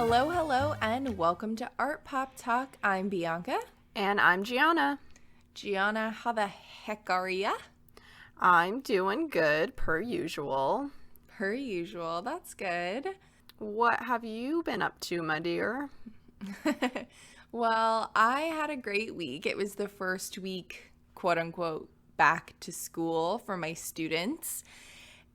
Hello, and welcome to Art Pop Talk. I'm Bianca. And I'm Gianna. Gianna, how the heck are ya? I'm doing good, per usual. Per usual, that's good. What have you been up to, my dear? Well, I had a great week. It was the first week, quote unquote, back to school for my students.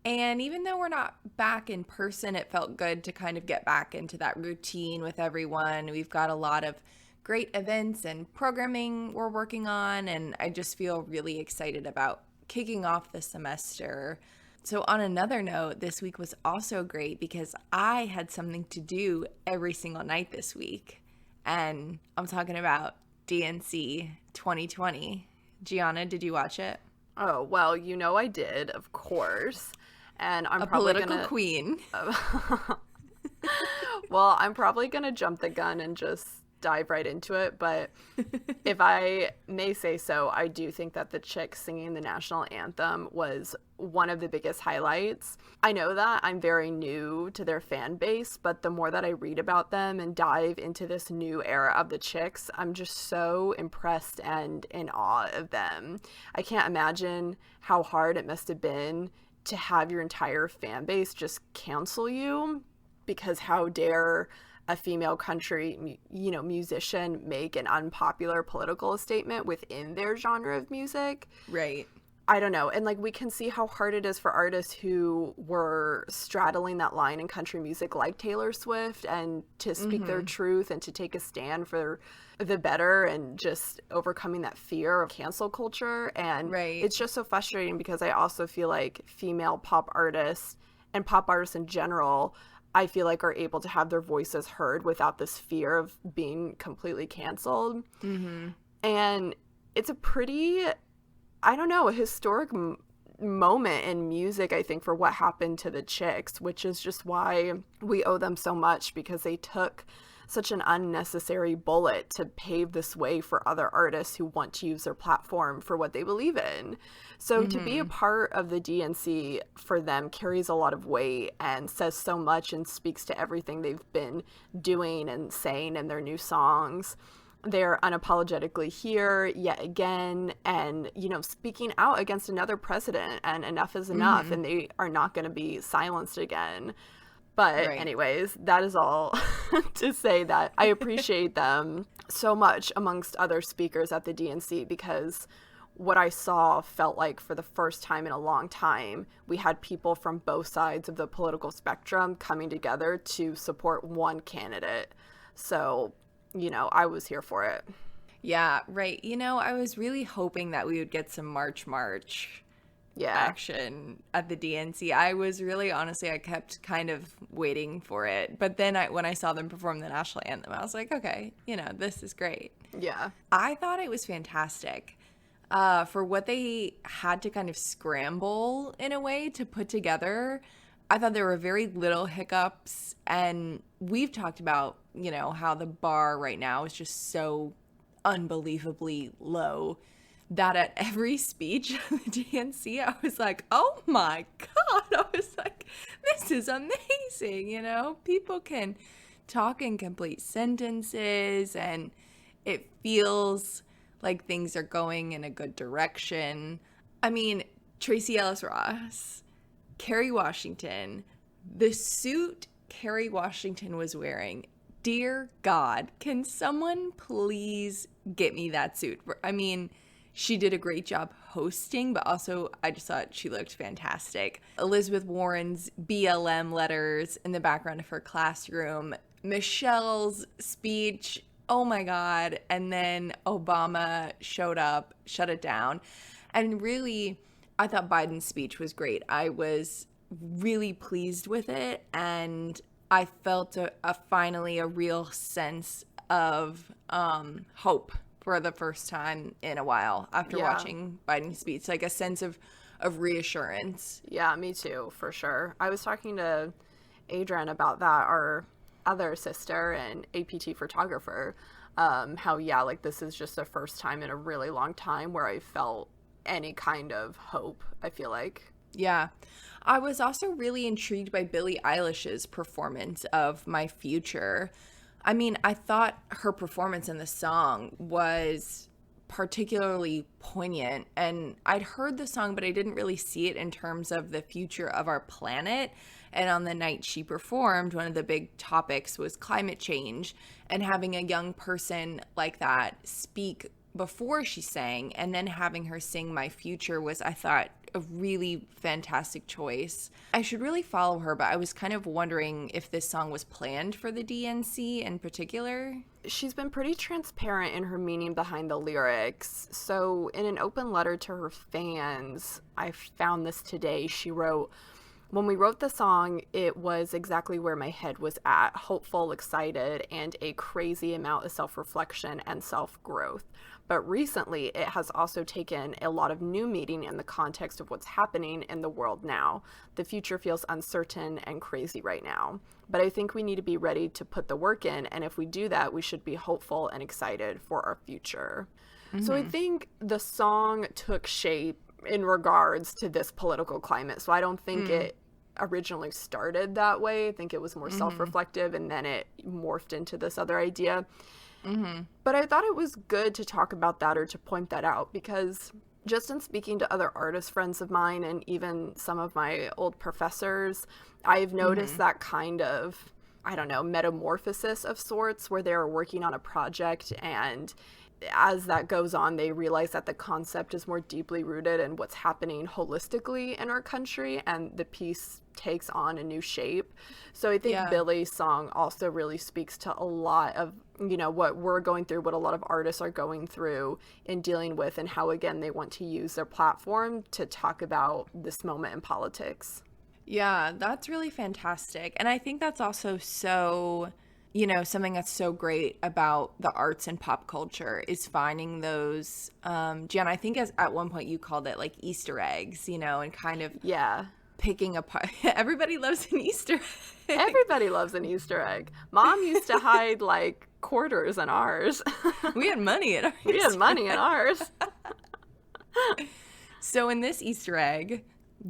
And even though we're not back in person, it felt good to kind of get back into that routine with everyone. We've got a lot of great events and programming we're working on, and I just feel really excited about kicking off the semester. So on another note, this week was also great because I had something to do every single night this week. And I'm talking about DNC 2020. Gianna, did you watch it? Oh, well, you know I did, of course. And I'm a probably political queen. Well, I'm probably gonna jump the gun and just dive right into it, but if I may say so, I do think that the chicks singing the national anthem was one of the biggest highlights. I know that I'm very new to their fan base, but the more that I read about them and dive into this new era of the chicks, I'm just so impressed and in awe of them. I can't imagine how hard it must have been to have your entire fan base just cancel you, because how dare a female country, musician make an unpopular political statement within their genre of music. Right. I don't know. And like, we can see how hard it is for artists who were straddling that line in country music, like Taylor Swift, and to speak their truth and to take a stand for the better and just overcoming that fear of cancel culture. And It's just so frustrating because I also feel like female pop artists and pop artists in general, I feel like, are able to have their voices heard without this fear of being completely canceled. Mm-hmm. And it's a pretty, I don't know, a historic moment in music, I think, for what happened to the chicks, which is just why we owe them so much, because they took such an unnecessary bullet to pave this way for other artists who want to use their platform for what they believe in. So to be a part of the DNC for them carries a lot of weight and says so much and speaks to everything they've been doing and saying in their new songs. They're unapologetically here yet again and, speaking out against another president, and enough is enough, and they are not going to be silenced again. But anyways, that is all to say that I appreciate them so much amongst other speakers at the DNC, because what I saw felt like, for the first time in a long time, we had people from both sides of the political spectrum coming together to support one candidate. So, I was here for it. Yeah, right. I was really hoping that we would get some March action at the DNC. I was really, honestly, I kept kind of waiting for it. But then when I saw them perform the national anthem, I was like, okay, this is great. Yeah. I thought it was fantastic. For what they had to kind of scramble in a way to put together, I thought there were very little hiccups. And we've talked about, how the bar right now is just so unbelievably low that at every speech of the DNC, I was like, oh my God. I was like, this is amazing. People can talk in complete sentences and it feels like things are going in a good direction. I mean, Tracee Ellis Ross, Kerry Washington, the suit Kerry Washington was wearing, dear God, can someone please get me that suit? I mean, she did a great job hosting, but also I just thought she looked fantastic. Elizabeth Warren's BLM letters in the background of her classroom, Michelle's speech, oh my God, and then Obama showed up, shut it down. And really, I thought Biden's speech was great. I was really pleased with it, and I felt finally a real sense of hope for the first time in a while after watching Biden's speech, like a sense of reassurance. Yeah, me too, for sure. I was talking to Adrian about that, our other sister and APT photographer, how, like, this is just the first time in a really long time where I felt any kind of hope, I feel like. Yeah. I was also really intrigued by Billie Eilish's performance of My Future. I mean, I thought her performance in the song was particularly poignant, and I'd heard the song, but I didn't really see it in terms of the future of our planet. And on the night she performed, one of the big topics was climate change, and having a young person like that speak before she sang and then having her sing My Future was, I thought, a really fantastic choice. I should really follow her, but I was kind of wondering if this song was planned for the DNC in particular. She's been pretty transparent in her meaning behind the lyrics. So, in an open letter to her fans, I found this today. She wrote, "When we wrote the song, it was exactly where my head was at, hopeful, excited, and a crazy amount of self-reflection and self-growth. But recently, it has also taken a lot of new meaning in the context of what's happening in the world now. The future feels uncertain and crazy right now. But I think we need to be ready to put the work in, and if we do that, we should be hopeful and excited for our future." So I think the song took shape in regards to this political climate. So I don't think it originally started that way. I think it was more self-reflective, and then it morphed into this other idea. But I thought it was good to talk about that or to point that out, because just in speaking to other artist friends of mine and even some of my old professors, I've noticed that kind of, I don't know, metamorphosis of sorts where they're working on a project, and as that goes on, they realize that the concept is more deeply rooted in what's happening holistically in our country, and the piece takes on a new shape. So I think Billie's song also really speaks to a lot of, you know, what we're going through, what a lot of artists are going through in dealing with, and how, again, they want to use their platform to talk about this moment in politics. Yeah, that's really fantastic. And I think that's also so, you know, something that's so great about the arts and pop culture is finding those, Jen, I think at one point you called it like Easter eggs, you know, and kind of picking apart. Everybody loves an Easter egg. Everybody loves an Easter egg. Mom used to hide like quarters in ours. We had money in ours. We had money in ours. So in this Easter egg,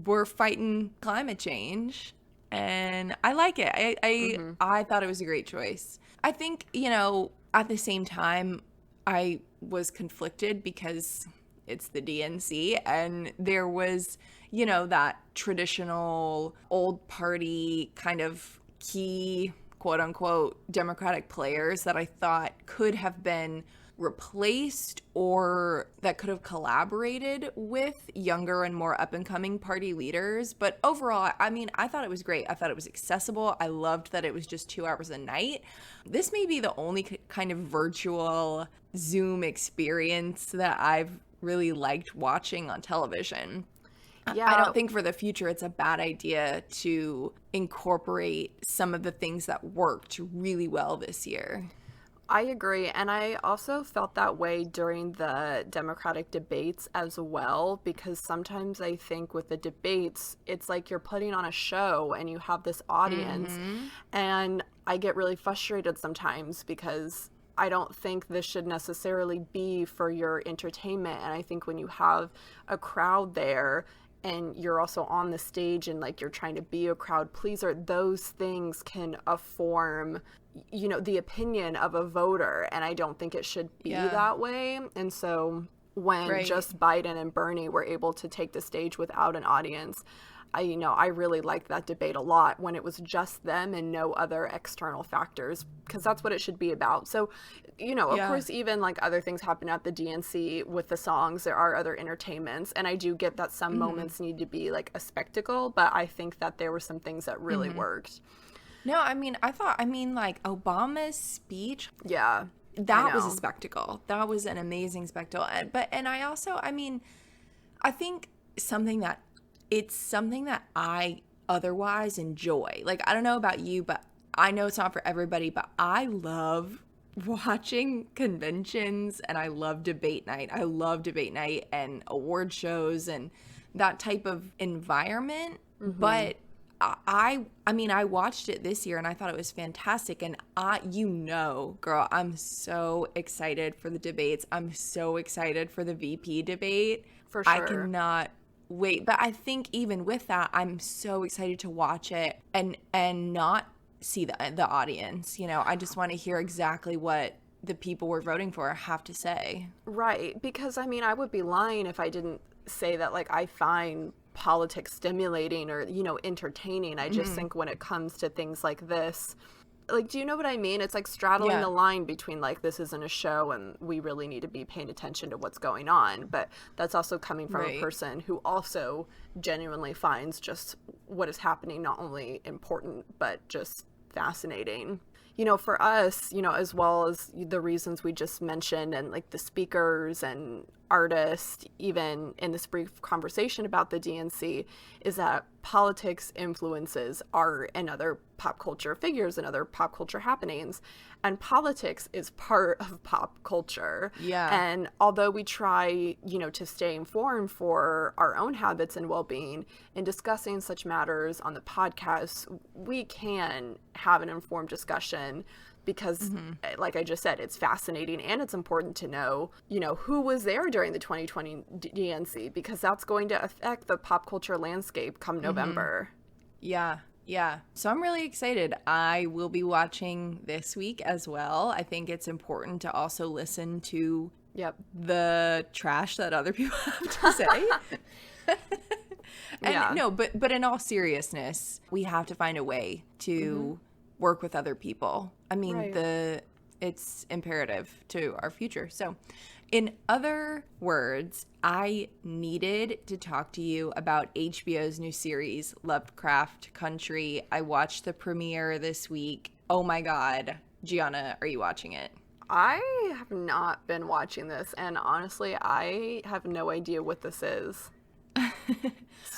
we're fighting climate change, and I like it. I thought it was a great choice. I think, you know, at the same time, I was conflicted because it's the DNC, and there was, you know, that traditional old party kind of key, quote unquote, Democratic players that I thought could have been replaced or that could have collaborated with younger and more up-and-coming party leaders. But overall, I mean, I thought it was great. I thought it was accessible. I loved that it was just 2 hours a night. This may be the only kind of virtual Zoom experience that I've really liked watching on television. Yeah. I don't think for the future it's a bad idea to incorporate some of the things that worked really well this year. I agree. And I also felt that way during the Democratic debates as well, because sometimes I think with the debates, it's like you're putting on a show and you have this audience. And I get really frustrated sometimes because I don't think this should necessarily be for your entertainment. And I think when you have a crowd there and you're also on the stage and like you're trying to be a crowd pleaser, those things can form, you know, the opinion of a voter. And I don't think it should be that way. And so when just Biden and Bernie were able to take the stage without an audience, I really liked that debate a lot when it was just them and no other external factors, because that's what it should be about. So, of course, even like other things happen at the DNC with the songs, there are other entertainments. And I do get that some moments need to be like a spectacle, but I think that there were some things that really worked. No, I mean, like Obama's speech. Yeah. That was a spectacle. That was an amazing spectacle. And I also, I think it's something that I otherwise enjoy. Like, I don't know about you, but I know it's not for everybody, but I love watching conventions and I love debate night. I love debate night and award shows and that type of environment. But I watched it this year and I thought it was fantastic. And girl, I'm so excited for the debates. I'm so excited for the VP debate. For sure. I cannot wait. But I think even with that, I'm so excited to watch it and not see the audience. You know, I just want to hear exactly what the people we're voting for have to say. Right, because I mean, I would be lying if I didn't say that, like, I find politics stimulating or, you know, entertaining. I just think when it comes to things like this, like, do you know what I mean? It's like straddling the line between, like, this isn't a show and we really need to be paying attention to what's going on. But that's also coming from a person who also genuinely finds just what is happening not only important, but just fascinating. You know, for us, you know, as well as the reasons we just mentioned and like the speakers and artists, even in this brief conversation about the DNC, is that politics influences art and other pop culture figures and other pop culture happenings. And politics is part of pop culture. Yeah. And although we try, you know, to stay informed for our own habits and well-being in discussing such matters on the podcast, we can have an informed discussion because, like I just said, it's fascinating and it's important to know, you know, who was there during the 2020 DNC, because that's going to affect the pop culture landscape come November. Yeah. Yeah. So I'm really excited. I will be watching this week as well. I think it's important to also listen to the trash that other people have to say. And no, but in all seriousness, we have to find a way to work with other people. I mean, it's imperative to our future. So in other words, I needed to talk to you about HBO's new series, Lovecraft Country. I watched the premiere this week. Oh my God. Gianna, are you watching it? I have not been watching this, and honestly, I have no idea what this is.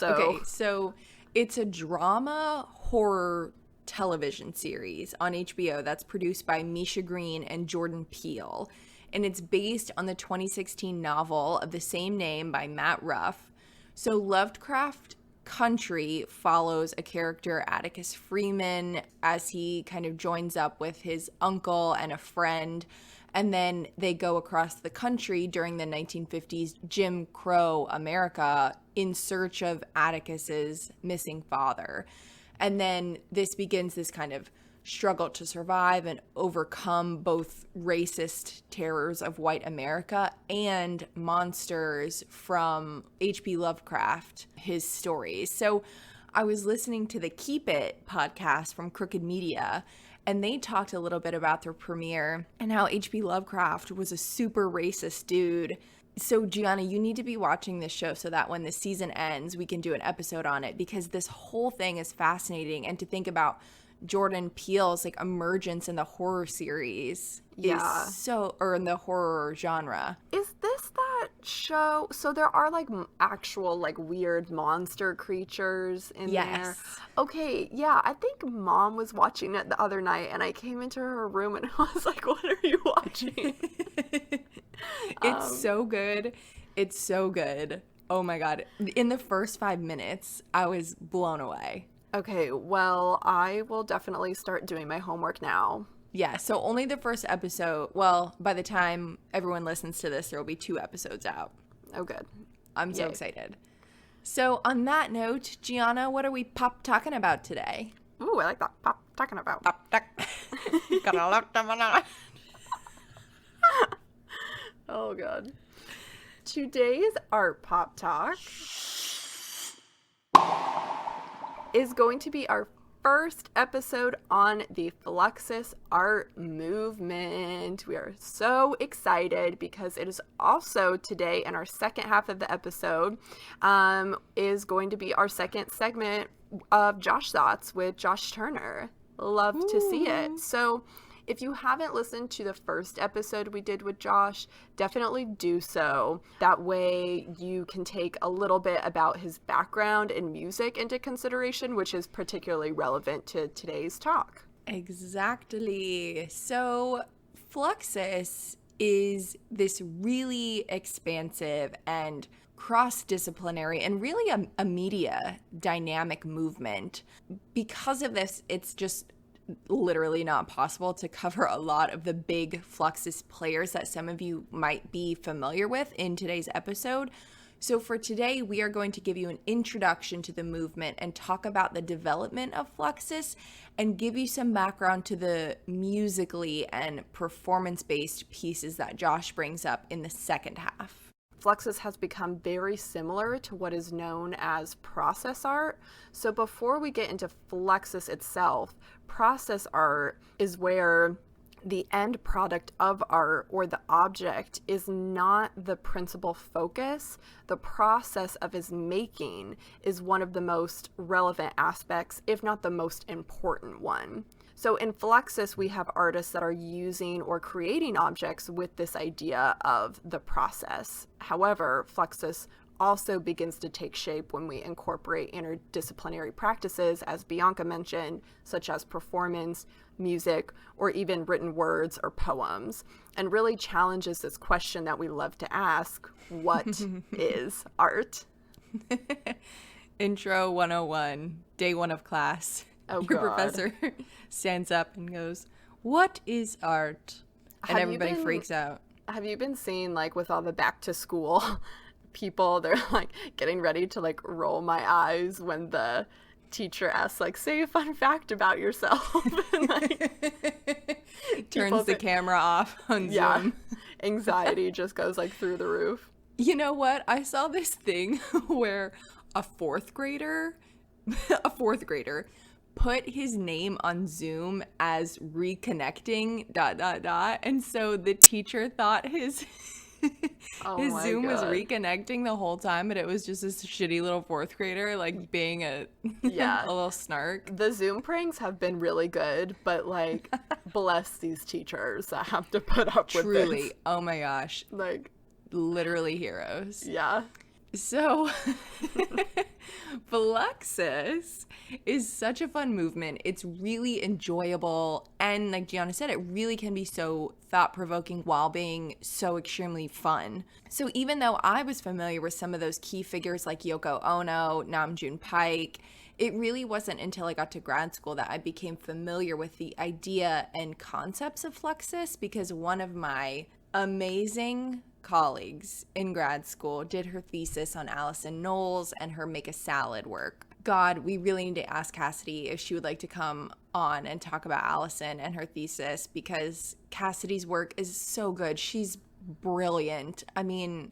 Okay, so it's a drama horror television series on HBO that's produced by Misha Green and Jordan Peele, and it's based on the 2016 novel of the same name by Matt Ruff. So Lovecraft Country follows a character, Atticus Freeman, as he kind of joins up with his uncle and a friend, and then they go across the country during the 1950s Jim Crow America in search of Atticus's missing father. And then this begins this kind of struggle to survive and overcome both racist terrors of white America and monsters from H.P. Lovecraft, his stories. So I was listening to the Keep It podcast from Crooked Media, and they talked a little bit about their premiere and how H.P. Lovecraft was a super racist dude. So Gianna, you need to be watching this show so that when the season ends, we can do an episode on it, because this whole thing is fascinating. And to think about Jordan Peele's like emergence in the horror series or in the horror genre. Is this that show? So there are like actual like weird monster creatures in there. Okay, yeah, I think Mom was watching it the other night and I came into her room and I was like, what are you watching? It's so good. It's so good. Oh my God. In the first 5 minutes, I was blown away. Okay, well, I will definitely start doing my homework now. Yeah, so only the first episode. Well, by the time everyone listens to this, there will be 2 episodes out. Oh, good. I'm so excited. So on that note, Gianna, what are we talking about today? Ooh, I like that. Pop talking about. Oh, God. Today's art pop talk is going to be our first episode on the Fluxus art movement. We are so excited because it is also today, in our second half of the episode, is going to be our second segment of Josh Thoughts with Josh Turner. Love to see it. So if you haven't listened to the first episode we did with Josh, definitely do so. That way you can take a little bit about his background in music into consideration, which is particularly relevant to today's talk. Exactly. So Fluxus is this really expansive and cross-disciplinary and really a media dynamic movement. Because of this, it's just literally not possible to cover a lot of the big Fluxus players that some of you might be familiar with in today's episode. So for today, we are going to give you an introduction to the movement and talk about the development of Fluxus and give you some background to the musically and performance-based pieces that Josh brings up in the second half. Fluxus has become very similar to what is known as process art. So before we get into Fluxus itself, process art is where the end product of art or the object is not the principal focus. The process of its making is one of the most relevant aspects, if not the most important one. So in Fluxus, we have artists that are using or creating objects with this idea of the process. However, Fluxus also begins to take shape when we incorporate interdisciplinary practices, as Bianca mentioned, such as performance, music, or even written words or poems, and really challenges this question that we love to ask: what is art? Intro 101, day one of class. Oh, Your God. professor stands up and goes, "What is art?" And Have you everybody been- freaks out. Have you been seeing, like, with all the back to school people, they're like getting ready to like roll my eyes when the teacher asks, like, say a fun fact about yourself? And, like, Turns the camera off on yeah, Zoom. anxiety just goes like through the roof. You know what? I saw this thing where a fourth grader put his name on Zoom as reconnecting ... And so the teacher thought his Oh his my Zoom was God. reconnecting the whole time, but it was just this shitty little fourth grader like being a Yeah. a little snark. The Zoom pranks have been really good, but like, bless these teachers that have to put up with Truly, this. oh my gosh, Like, literally heroes. yeah. So, Fluxus is such a fun movement. It's really enjoyable. And like Gianna said, it really can be so thought-provoking while being so extremely fun. So even though I was familiar with some of those key figures like Yoko Ono, Namjoon Paik, it really wasn't until I got to grad school that I became familiar with the idea and concepts of Fluxus, because one of my amazing colleagues in grad school did her thesis on Alison Knowles and her Make a Salad work. God, we really need to ask Cassidy if she would like to come on and talk about Alison and her thesis, because Cassidy's work is so good. She's brilliant. I mean,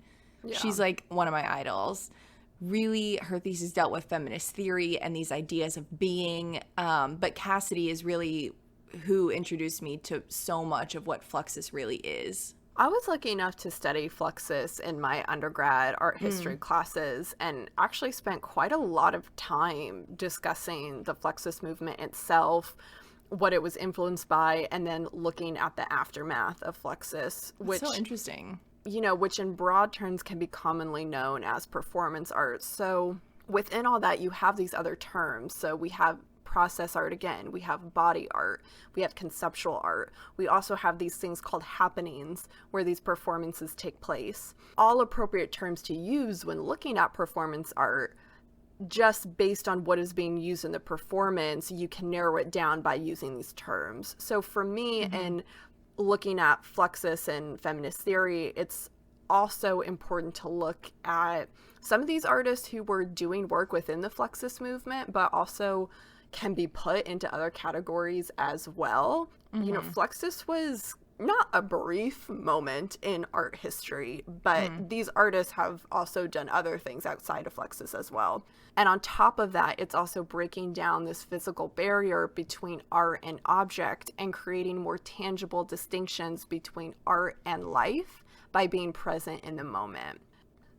she's like one of my idols. Really, her thesis dealt with feminist theory and these ideas of being, but Cassidy is really who introduced me to so much of what Fluxus really is. I was lucky enough to study Fluxus in my undergrad art history classes, and actually spent quite a lot of time discussing the Fluxus movement itself, what it was influenced by, and then looking at the aftermath of Fluxus, which, So interesting. you know, which in broad terms can be commonly known as performance art. So within all that, you have these other terms. So we have process art again, we have body art, we have conceptual art. We also have these things called happenings where these performances take place. All appropriate terms to use when looking at performance art. Just based on what is being used in the performance, you can narrow it down by using these terms. So for me, in looking at Fluxus and feminist theory, it's also important to look at some of these artists who were doing work within the Fluxus movement, but also can be put into other categories as well. You know, Fluxus was not a brief moment in art history, but these artists have also done other things outside of Fluxus as well. And on top of that, it's also breaking down this physical barrier between art and object and creating more tangible distinctions between art and life by being present in the moment.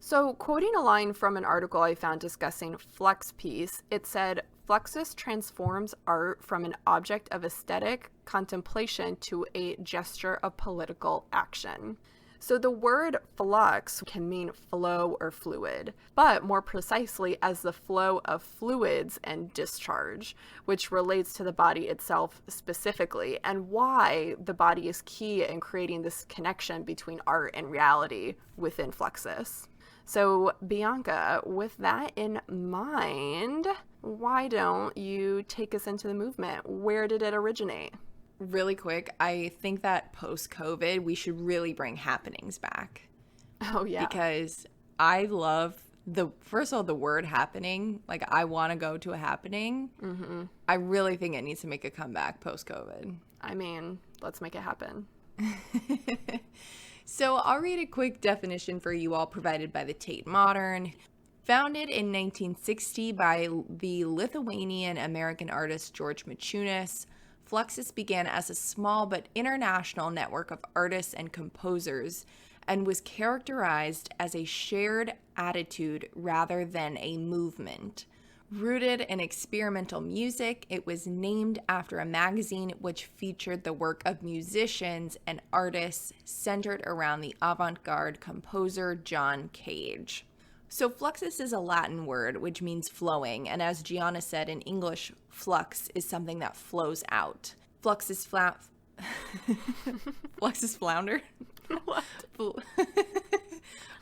So, quoting a line from an article I found discussing Flux piece, it said, Fluxus transforms art from an object of aesthetic contemplation to a gesture of political action. So the word flux can mean flow or fluid, but more precisely as the flow of fluids and discharge, which relates to the body itself specifically, and why the body is key in creating this connection between art and reality within Fluxus. So, Bianca, with that in mind, why don't you take us into the movement? Where did it originate? Really quick, I think that post-COVID, we should really bring happenings back. Oh, yeah. Because I love first of all, the word happening. Like, I want to go to a happening. Mm-hmm. I really think it needs to make a comeback post-COVID. I mean, let's make it happen. So I'll read a quick definition for you all provided by the Tate Modern. Founded in 1960 by the Lithuanian-American artist Geroge Maciunas, Fluxus began as a small but international network of artists and composers and was characterized as a shared attitude rather than a movement. Rooted in experimental music, it was named after a magazine which featured the work of musicians and artists centered around the avant-garde composer John Cage. So fluxus is a Latin word which means flowing, and as Gianna said, in English, flux is something that flows out. Fluxus flounder? What?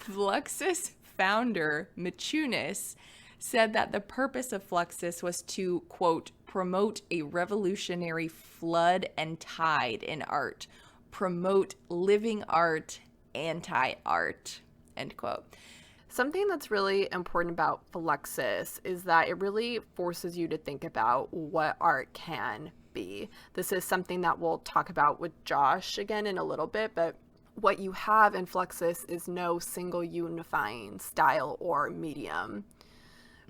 Fluxus founder Maciunas said that the purpose of Fluxus was to, quote, promote a revolutionary flood and tide in art, promote living art, anti-art, end quote. Something that's really important about Fluxus is that it really forces you to think about what art can be. This is something that we'll talk about with Josh again in a little bit, but what you have in Fluxus is no single unifying style or medium.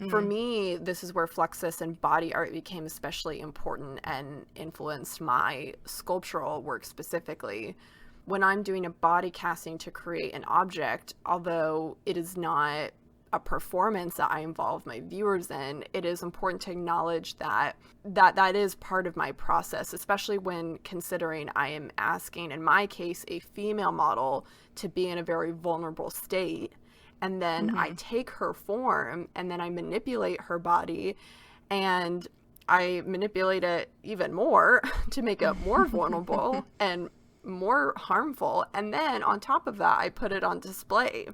Mm-hmm. For me, this is where Fluxus and body art became especially important and influenced my sculptural work specifically. When I'm doing a body casting to create an object, although it is not a performance that I involve my viewers in, it is important to acknowledge that is part of my process, especially when considering I am asking, in my case, a female model to be in a very vulnerable state. And then I take her form and then I manipulate her body and I manipulate it even more to make it more vulnerable and more harmful. And then on top of that, I put it on display.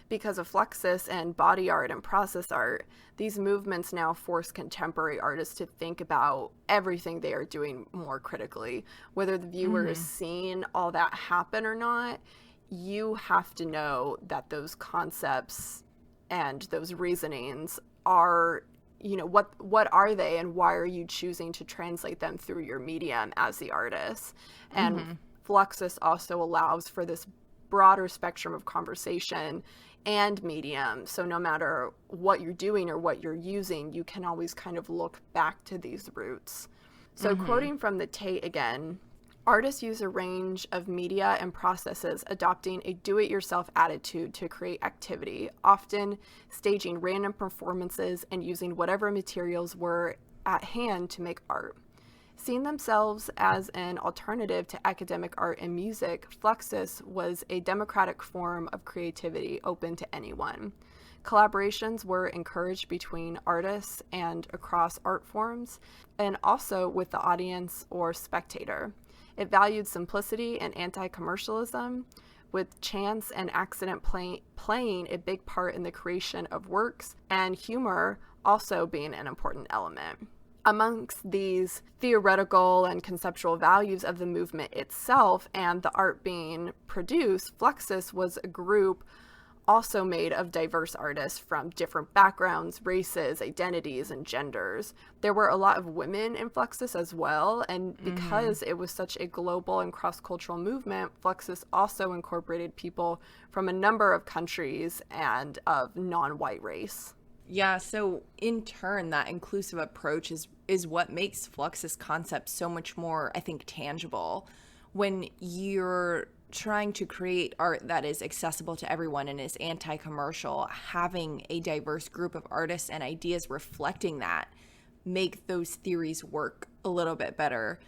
Because of Fluxus and body art and process art, these movements now force contemporary artists to think about everything they are doing more critically. Whether the viewer is seeing all that happen or not, you have to know that those concepts and those reasonings are, you know, what are they and why are you choosing to translate them through your medium as the artist? And Fluxus also allows for this broader spectrum of conversation and medium. So no matter what you're doing or what you're using, you can always kind of look back to these roots. So quoting from the Tate again, artists use a range of media and processes, adopting a do-it-yourself attitude to create activity, often staging random performances and using whatever materials were at hand to make art. Seeing themselves as an alternative to academic art and music, Fluxus was a democratic form of creativity open to anyone. Collaborations were encouraged between artists and across art forms, and also with the audience or spectator. It valued simplicity and anti-commercialism, with chance and accident playing a big part in the creation of works, and humor also being an important element. Amongst these theoretical and conceptual values of the movement itself and the art being produced, Fluxus was a group also made of diverse artists from different backgrounds, races, identities, and genders. There were a lot of women in Fluxus as well, and because it was such a global and cross-cultural movement, Fluxus also incorporated people from a number of countries and of non-white race. Yeah, so in turn, that inclusive approach is what makes Fluxus concept so much more, I think, tangible. When you're trying to create art that is accessible to everyone and is anti-commercial, having a diverse group of artists and ideas reflecting that make those theories work a little bit better.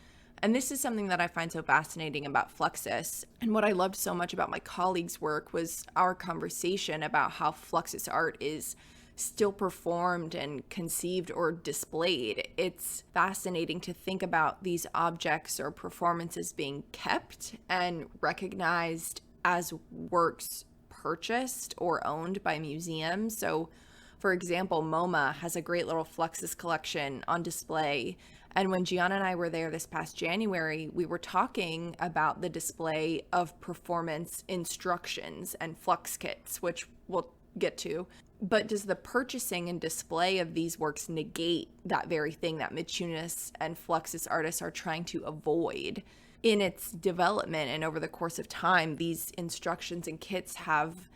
And this is something that I find so fascinating about Fluxus. And what I loved so much about my colleagues' work was our conversation about how Fluxus art is still performed and conceived or displayed. It's fascinating to think about these objects or performances being kept and recognized as works purchased or owned by museums. So, for example, MoMA has a great little Fluxus collection on display. And when Gianna and I were there this past January, we were talking about the display of performance instructions and FluxKits, which we'll get to. But does the purchasing and display of these works negate that very thing that Maciunas and Fluxus artists are trying to avoid? In its development and over the course of time, these instructions and kits have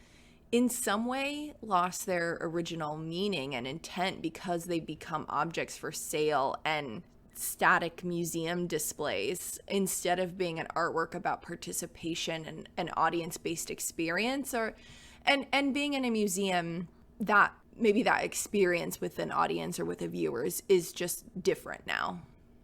in some way lost their original meaning and intent because they become objects for sale and static museum displays instead of being an artwork about participation and an audience-based experience, or and being in a museum that maybe that experience with an audience or with a viewer is just different now.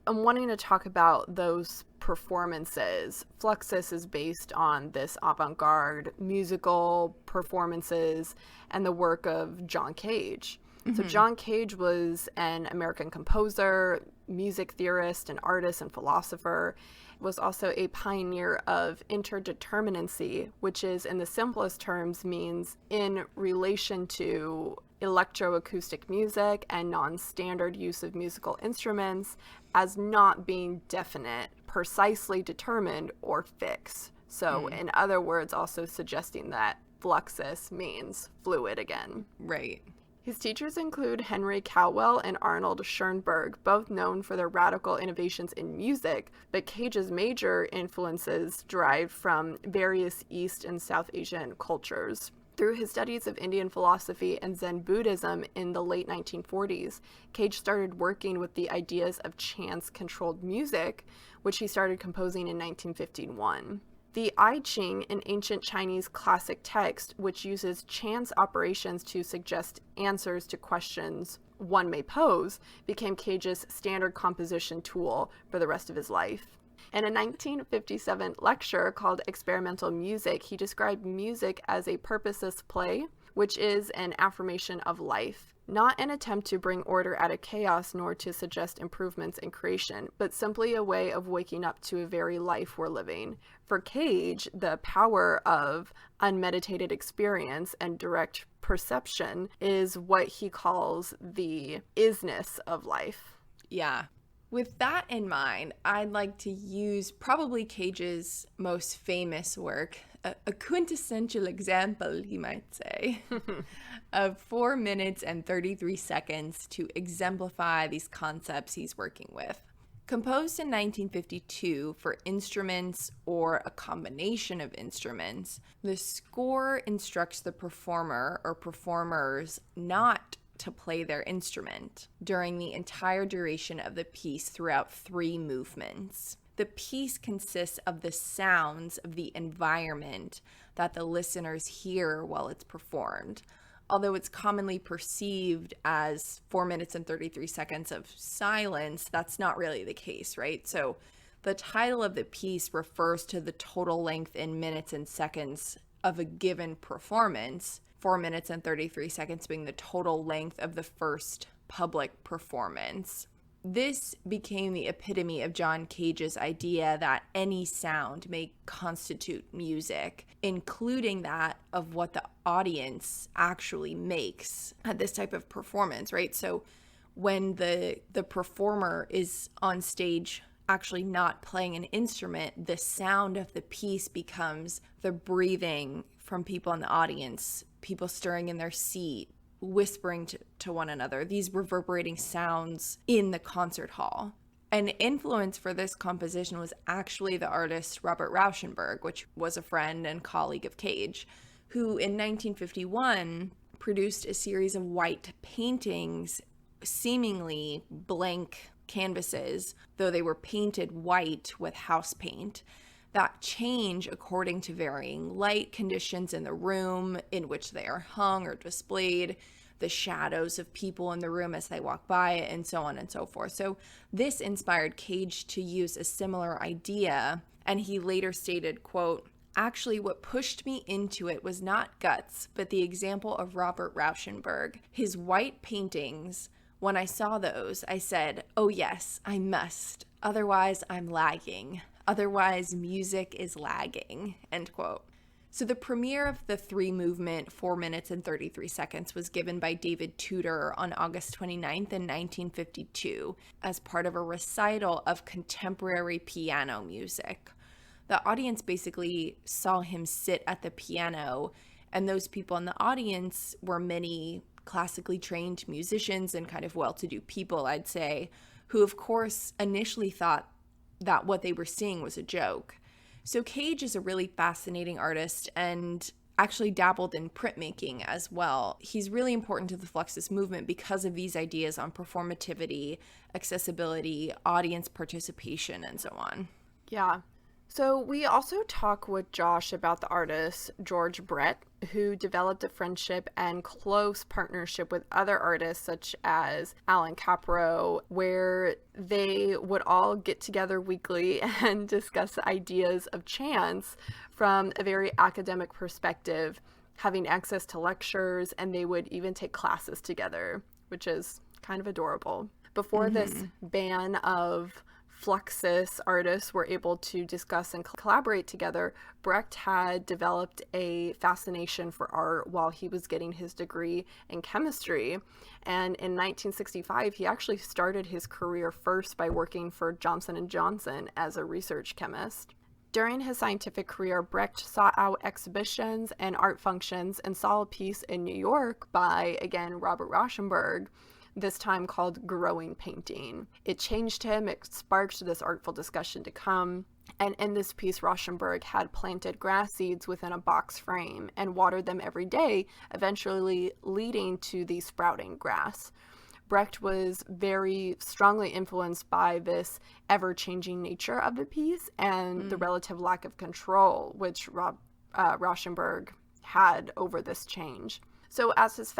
I'm wanting to talk about those performances. Fluxus is based on this avant-garde musical performances and the work of John Cage. So John Cage was an American composer, music theorist, and artist and philosopher. Was also a pioneer of interdeterminacy, which is, in the simplest terms, means in relation to electroacoustic music and non-standard use of musical instruments as not being definite, precisely determined, or fixed. So, in other words, also suggesting that Fluxus means fluid again. Right. His teachers include Henry Cowell and Arnold Schoenberg, both known for their radical innovations in music, but Cage's major influences derived from various East and South Asian cultures. Through his studies of Indian philosophy and Zen Buddhism in the late 1940s, Cage started working with the ideas of chance-controlled music, which he started composing in 1951. The I Ching, an ancient Chinese classic text which uses chance operations to suggest answers to questions one may pose, became Cage's standard composition tool for the rest of his life. In a 1957 lecture called Experimental Music, he described music as a purposeless play, which is an affirmation of life. Not an attempt to bring order out of chaos nor to suggest improvements in creation, but simply a way of waking up to a very life we're living. For Cage, the power of unmeditated experience and direct perception is what he calls the isness of life. Yeah. With that in mind, I'd like to use probably Cage's most famous work, a quintessential example, you might say, of 4 minutes and 33 seconds to exemplify these concepts he's working with. Composed in 1952 for instruments or a combination of instruments, the score instructs the performer or performers not to play their instrument during the entire duration of the piece throughout 3 movements. The piece consists of the sounds of the environment that the listeners hear while it's performed. Although it's commonly perceived as 4 minutes and 33 seconds of silence, that's not really the case, right? So the title of the piece refers to the total length in minutes and seconds of a given performance, 4 minutes and 33 seconds being the total length of the first public performance. This became the epitome of John Cage's idea that any sound may constitute music, including that of what the audience actually makes at this type of performance, right? So when the performer is on stage actually not playing an instrument, the sound of the piece becomes the breathing from people in the audience, people stirring in their seat, whispering to one another, these reverberating sounds in the concert hall. An influence for this composition was actually the artist Robert Rauschenberg, which was a friend and colleague of Cage, who in 1951 produced a series of white paintings, seemingly blank canvases, though they were painted white with house paint, that change according to varying light conditions in the room in which they are hung or displayed, the shadows of people in the room as they walk by it, and so on and so forth. So this inspired Cage to use a similar idea, and he later stated, quote, "Actually, what pushed me into it was not guts, but the example of Robert Rauschenberg. His white paintings, when I saw those, I said, oh yes, I must. Otherwise, I'm lagging. Otherwise, music is lagging," end quote. So the premiere of the 3-movement 4 minutes and 33 seconds was given by David Tudor on August 29th in 1952 as part of a recital of contemporary piano music. The audience basically saw him sit at the piano And those people in the audience were many classically trained musicians and kind of well-to-do people, I'd say, who of course initially thought that what they were seeing was a joke. So Cage is a really fascinating artist and actually dabbled in printmaking as well. He's really important to the Fluxus movement because of these ideas on performativity, accessibility, audience participation, and so on. Yeah. So we also talk with Josh about the artist George Brecht, who developed a friendship and close partnership with other artists such as Alan Capro, where they would all get together weekly and discuss ideas of chance from a very academic perspective, having access to lectures, and they would even take classes together, which is kind of adorable. Before this ban of Fluxus artists were able to discuss and collaborate together, Brecht had developed a fascination for art while he was getting his degree in chemistry. And in 1965, he actually started his career first by working for Johnson & Johnson as a research chemist. During his scientific career, Brecht sought out exhibitions and art functions and saw a piece in New York by, again, Robert Rauschenberg, this time called Growing Painting. It changed him, it sparked this artful discussion to come, and in this piece, Rauschenberg had planted grass seeds within a box frame and watered them every day, eventually leading to the sprouting grass. Brecht was very strongly influenced by this ever-changing nature of the piece and the relative lack of control which Rauschenberg had over this change. So as his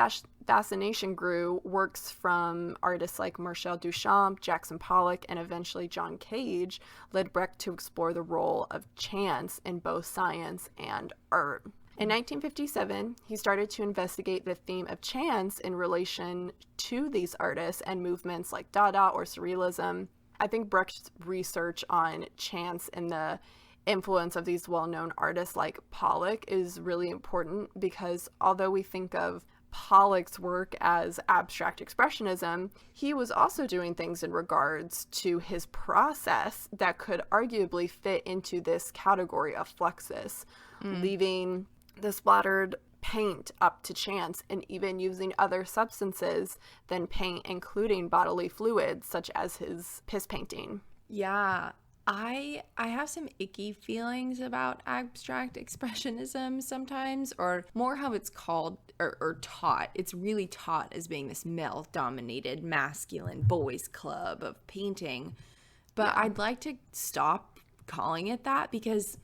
fascination grew, works from artists like Marcel Duchamp, Jackson Pollock, and eventually John Cage led Brecht to explore the role of chance in both science and art. In 1957, he started to investigate the theme of chance in relation to these artists and movements like Dada or Surrealism. I think Brecht's research on chance and the influence of these well-known artists like Pollock is really important because although we think of Pollock's work as abstract expressionism, he was also doing things in regards to his process that could arguably fit into this category of Fluxus, leaving the splattered paint up to chance and even using other substances than paint, including bodily fluids such as his piss painting. Yeah. I have some icky feelings about abstract expressionism sometimes, or more how it's called or taught. It's really taught as being this male-dominated, masculine boys' club of painting. But I'd like to stop calling it that because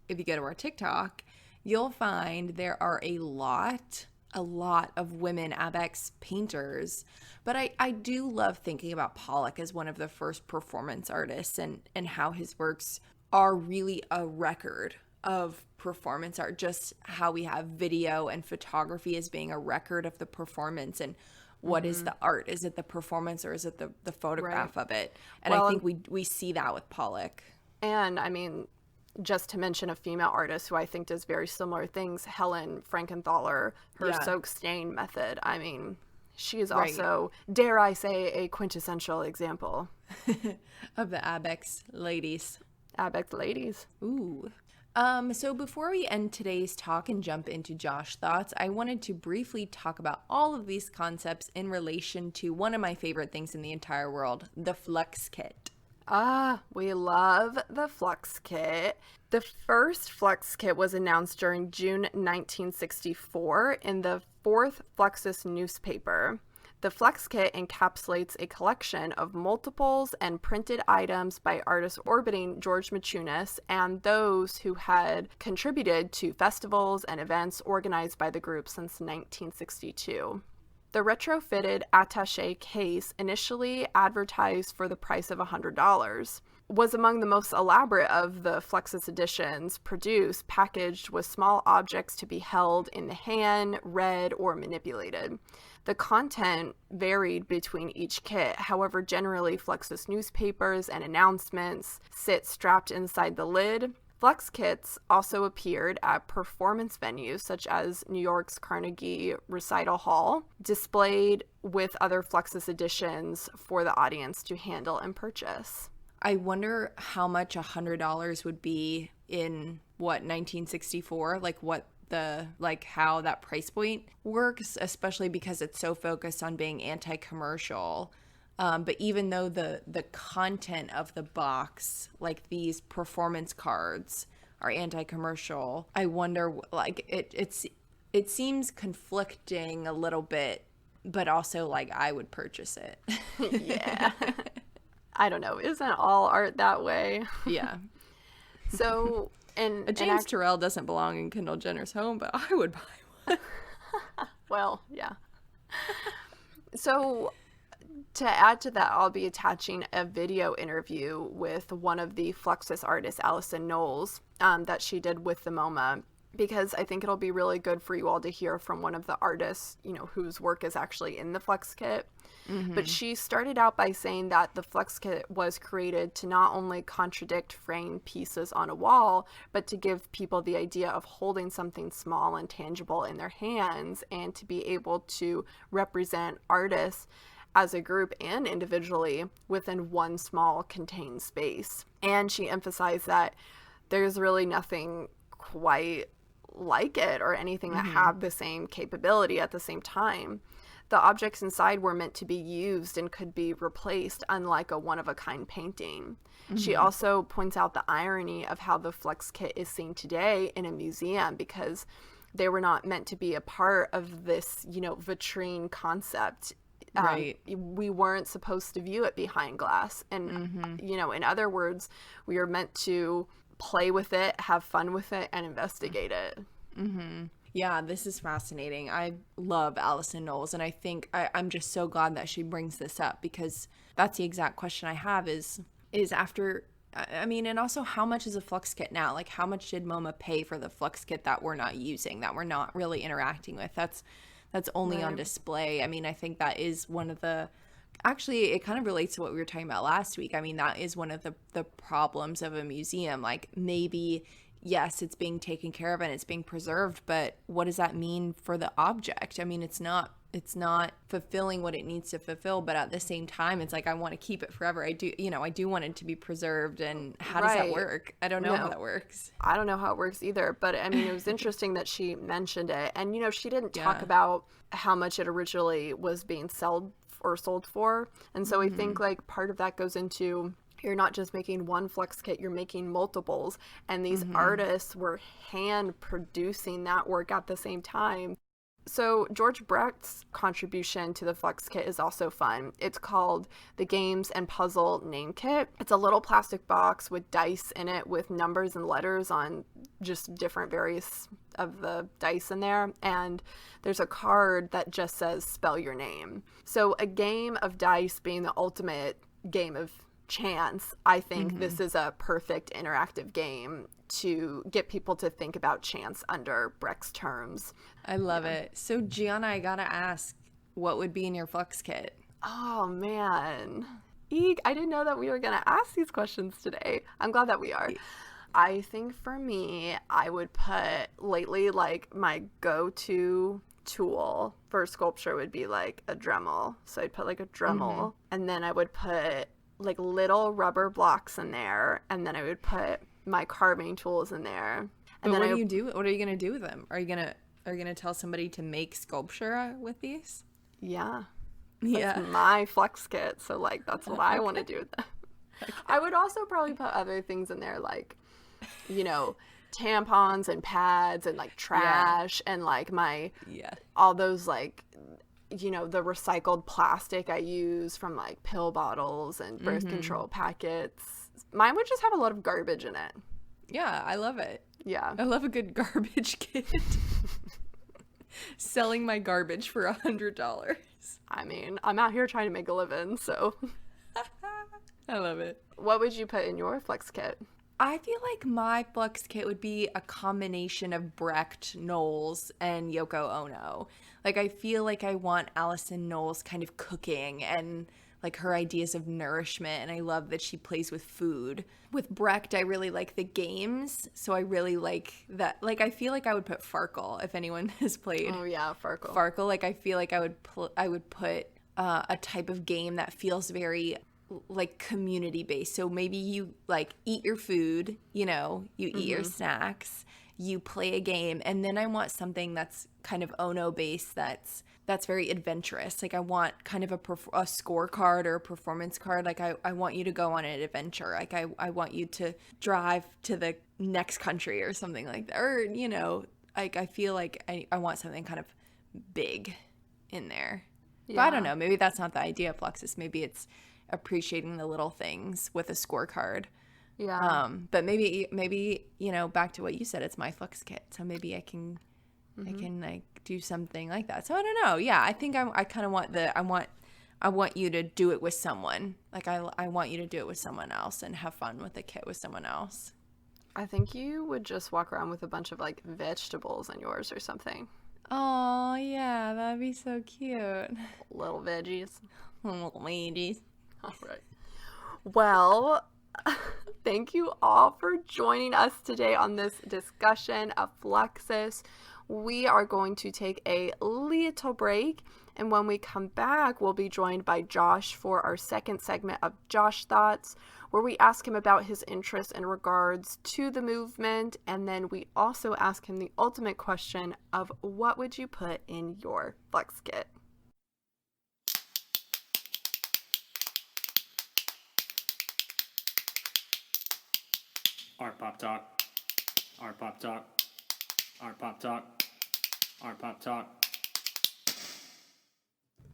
if you go to our TikTok, you'll find there are a lot of women abex painters. But I do love thinking about Pollock as one of the first performance artists and how his works are really a record of performance art, just how we have video and photography as being a record of the performance and what is the art? Is it the performance or is it the photograph of it? And I think we see that with Pollock. And I mean, just to mention a female artist who I think does very similar things, Helen Frankenthaler, her soak stain method. I mean, she is also, dare I say, a quintessential example of the Abex ladies. Abex ladies. Ooh. So before we end today's talk and jump into Josh thoughts, I wanted to briefly talk about all of these concepts in relation to one of my favorite things in the entire world, the FluxKit. Ah, we love the FluxKit. The first FluxKit was announced during June 1964 in the 4th Fluxus newspaper. The FluxKit encapsulates a collection of multiples and printed items by artists orbiting Geroge Maciunas and those who had contributed to festivals and events organized by the group since 1962. The retrofitted attaché case, initially advertised for the price of $100, was among the most elaborate of the Fluxus editions produced, packaged with small objects to be held in the hand, read, or manipulated. The content varied between each kit, however, generally Fluxus newspapers and announcements sit strapped inside the lid. FluxKits also appeared at performance venues such as New York's Carnegie Recital Hall, displayed with other Fluxus editions for the audience to handle and purchase. I wonder how much $100 would be in, 1964? Like, what like how that price point works, especially because it's so focused on being anti-commercial. But even though the content of the box, like these performance cards, are anti-commercial, I wonder, like, it seems conflicting a little bit, but also like I would purchase it. Yeah. I don't know. Isn't all art that way? Yeah. So, A James Turrell doesn't belong in Kendall Jenner's home, but I would buy one. Well, yeah. So, to add to that, I'll be attaching a video interview with one of the Fluxus artists, Allison Knowles, that she did with the MoMA, because I think it'll be really good for you all to hear from one of the artists, you know, whose work is actually in the FluxKit. Mm-hmm. But she started out by saying that the FluxKit was created to not only contradict framed pieces on a wall, but to give people the idea of holding something small and tangible in their hands, and to be able to represent artists as a group and individually within one small contained space. And she emphasized that there's really nothing quite like it or anything that have the same capability at the same time. The objects inside were meant to be used and could be replaced, unlike a one-of-a-kind painting. She also points out the irony of how the FluxKit is seen today in a museum, because they were not meant to be a part of this, you know, vitrine concept. Right. We weren't supposed to view it behind glass. And, you know, in other words, we are meant to play with it, have fun with it, and investigate it. Yeah, this is fascinating. I love Allison Knowles, and I think I'm just so glad that she brings this up, because that's the exact question I have is after, I mean, and also how much is a FluxKit now? Like, how much did MoMA pay for the FluxKit that we're not using, that we're not really interacting with? That's only on display. I mean, I think that is one of the, actually, it kind of relates to what we were talking about last week. I mean, that is one of the problems of a museum. Like, maybe, yes, it's being taken care of and it's being preserved, but what does that mean for the object? I mean, it's not fulfilling what it needs to fulfill, but at the same time, it's like, I want to keep it forever. I do want it to be preserved. And how does that work? I don't know how that works. I don't know how it works either, but I mean, it was interesting that she mentioned it. And, you know, she didn't talk about how much it originally was being sold for. And so I think, like, part of that goes into, you're not just making one FluxKit, you're making multiples. And these artists were hand producing that work at the same time. So George Brecht's contribution to the FluxKit is also fun. It's called the Games and Puzzle Name Kit. It's a little plastic box with dice in it with numbers and letters on just different various of the dice in there. And there's a card that just says, spell your name. So a game of dice being the ultimate game of chance, I think this is a perfect interactive game to get people to think about chance under Brecht's terms. I love it. So Gianna, I gotta ask, what would be in your FluxKit? Oh man, Eek, I didn't know that we were gonna ask these questions today. I'm glad that we are. I think for me, I would put, lately, like, my go-to tool for sculpture would be like a Dremel. So I'd put like a Dremel, and then I would put like little rubber blocks in there, and then I would put my carving tools in there. And but then what do you do? What are you gonna do with them? Are you gonna tell somebody to make sculpture with these? Yeah. That's my FluxKit. So, like, that's what I want to do with them. I would also probably put other things in there, like, you know, tampons and pads and like trash and like my all those, like, you know, the recycled plastic I use from like pill bottles and birth control packets. Mine would just have a lot of garbage in it. Yeah, I love it. Yeah. I love a good garbage kit. Selling my garbage for $100. I mean, I'm out here trying to make a living, so. I love it. What would you put in your FluxKit? I feel like my FluxKit would be a combination of Brecht, Knowles, and Yoko Ono. Like, I feel like I want Allison Knowles kind of cooking and like her ideas of nourishment, and I love that she plays with food. With Brecht, I really like the games, so I really like that. Like, I feel like I would put Farkle, if anyone has played. Oh yeah, Farkle. Farkle, like, I feel like I would put a type of game that feels very like community based. So maybe you like eat your food, you know, you eat your snacks, you play a game, and then I want something that's kind of Ono based, that's very adventurous. Like I want kind of a scorecard or a performance card. Like I want you to go on an adventure. Like I want you to drive to the next country or something like that. Or, you know, like I feel like I want something kind of big in there. Yeah. But I don't know. Maybe that's not the idea of Fluxus. Maybe it's appreciating the little things with a scorecard. Yeah. But maybe, you know, back to what you said, it's my FluxKit. So maybe I can like do something like that. So I don't know. Yeah, I think I kind of want I want you to do it with someone. Like I want you to do it with someone else and have fun with the kit with someone else. I think you would just walk around with a bunch of like vegetables on yours or something. Oh, yeah, that'd be so cute. Little veggies. Little ladies. All right. Well, thank you all for joining us today on this discussion of Fluxus. We are going to take a little break, and when we come back, we'll be joined by Josh for our second segment of Josh Thoughts, where we ask him about his interests in regards to the movement, and then we also ask him the ultimate question of what would you put in your FluxKit? Art Pop Talk. Art Pop Talk. Art Pop Talk. Art Pop Talk.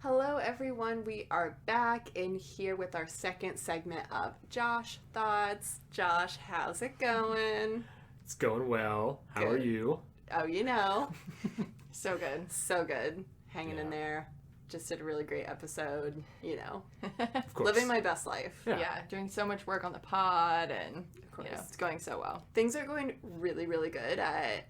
Hello everyone, we are back in here with our second segment of Josh Thoughts. Josh, how's it going? It's going well. How are Good. you? Oh, you know. So good, so good. Hanging in Yeah. there. Just did a really great episode, you know. Of course. Living my best life. Yeah. Doing so much work on the pod, and course. you know, it's going so well. Things are going really, really good at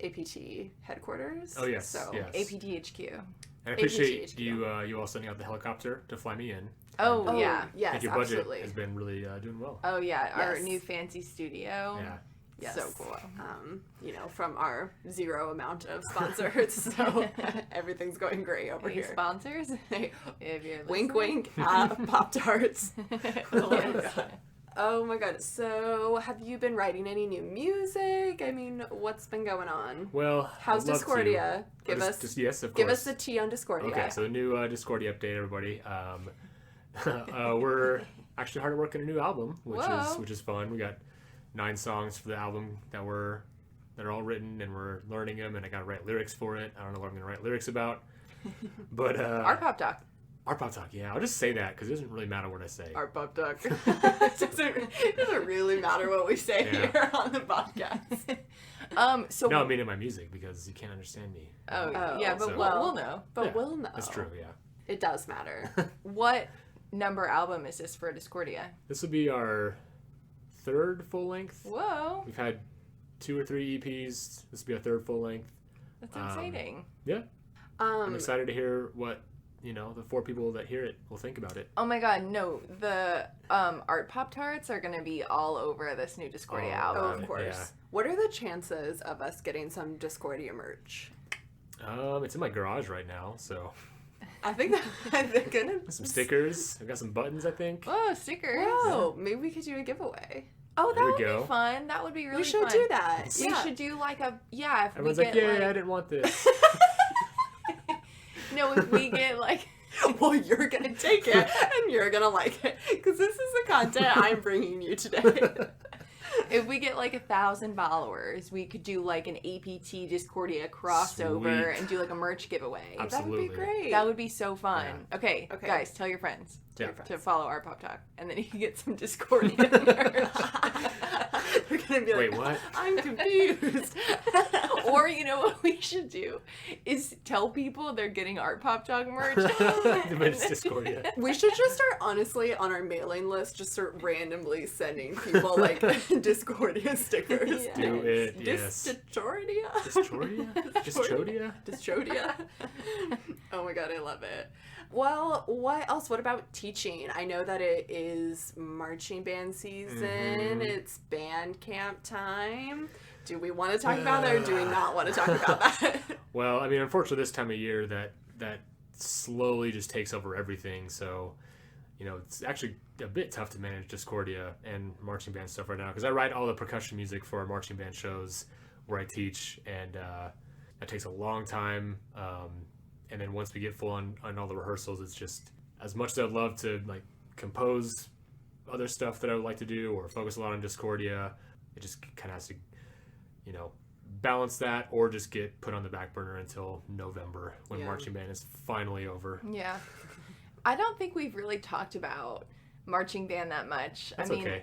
APT headquarters. Oh, yes. So yes. APTHQ. And I appreciate APTHQ. you all sending out the helicopter to fly me in. Oh, And, yeah. I Yes, think your budget absolutely. has been really doing well. Oh, yeah. Our Yes. new fancy studio. Yeah. Yes. So cool. You know, from our zero amount of sponsors, so everything's going great over Any here. sponsors? If you're Wink, listening. wink. Pop-Tarts. Oh my God. Oh my god. So, have you been writing any new music? I mean, what's been going on? Well, How's I'd love Discordia? to. Give us Yes, of course. give us the tea on Discordia. Okay, so the new Discordia update, everybody. We're actually hard at work on a new album, Whoa. which is fun. We got 9 songs for the album that are all written, and we're learning them, and I got to write lyrics for it. I don't know what I'm going to write lyrics about, but Our pop talk. Art Pop Talk, yeah, I'll just say that because it doesn't really matter what I say. Our pop duck. it doesn't really matter what we say Yeah. here on the podcast. So No, I mean in my music because you can't understand me. Oh, Oh, yeah, but so- we'll know. But Yeah, we'll know. That's true, yeah. It does matter. What number album is this for Discordia? This will be our 3rd full length. Whoa, We've had 2 or 3 EPs. This will be our 3rd full length. that's exciting. Yeah, I'm Um, excited to hear what the 4 people that hear it will think about it. Oh my god, no. The Art Pop Tarts are going to be all over this new Discordia Oh, album. oh, of course. Yeah. What are the chances of us getting some Discordia merch? It's in my garage right now, so I think that they're gonna. some stickers. I've got some buttons, I think. Oh, stickers. Whoa, maybe we could do a giveaway. Oh, There that we would go. be fun. That would be really we should fun. do that. We should do like a, yeah, if Everyone's we like, get "Yeah, like, I didn't want this." no, if we get like, Well, you're gonna take it and you're gonna like it because this is the content I'm bringing you today. if we get like 1,000 followers, we could do like an APT Discordia crossover Sweet. and do like a merch giveaway. Absolutely. That would be great. That would be so fun. Yeah. Okay, Okay. guys, tell your friends Yeah. to follow our Pop Talk, and then you can get some Discordia merch. They're gonna be like, Wait, what? I'm confused. Or you know what we should do is tell people they're getting Art Pop Talk merch. But it's Discordia. We should just start, honestly, on our mailing list, just start randomly sending people like Discordia stickers. Yeah. Do it, yes. Discordia? Discordia? Discordia? Discordia. Oh my god, I love it. Well, what else? What about teaching? I know that it is marching band season. Mhm. It's band camp time. Do we want to talk about that or do we not want to talk about that? Well, I mean, unfortunately, this time of year that slowly just takes over everything. So, it's actually a bit tough to manage Discordia and marching band stuff right now because I write all the percussion music for our marching band shows where I teach, and that takes a long time. And then once we get full on all the rehearsals, it's just, as much as I'd love to like compose other stuff that I would like to do or focus a lot on Discordia, it just kind of has to, balance that, or just get put on the back burner until November when marching band is finally over. Yeah. I don't think we've really talked about marching band that much. That's okay.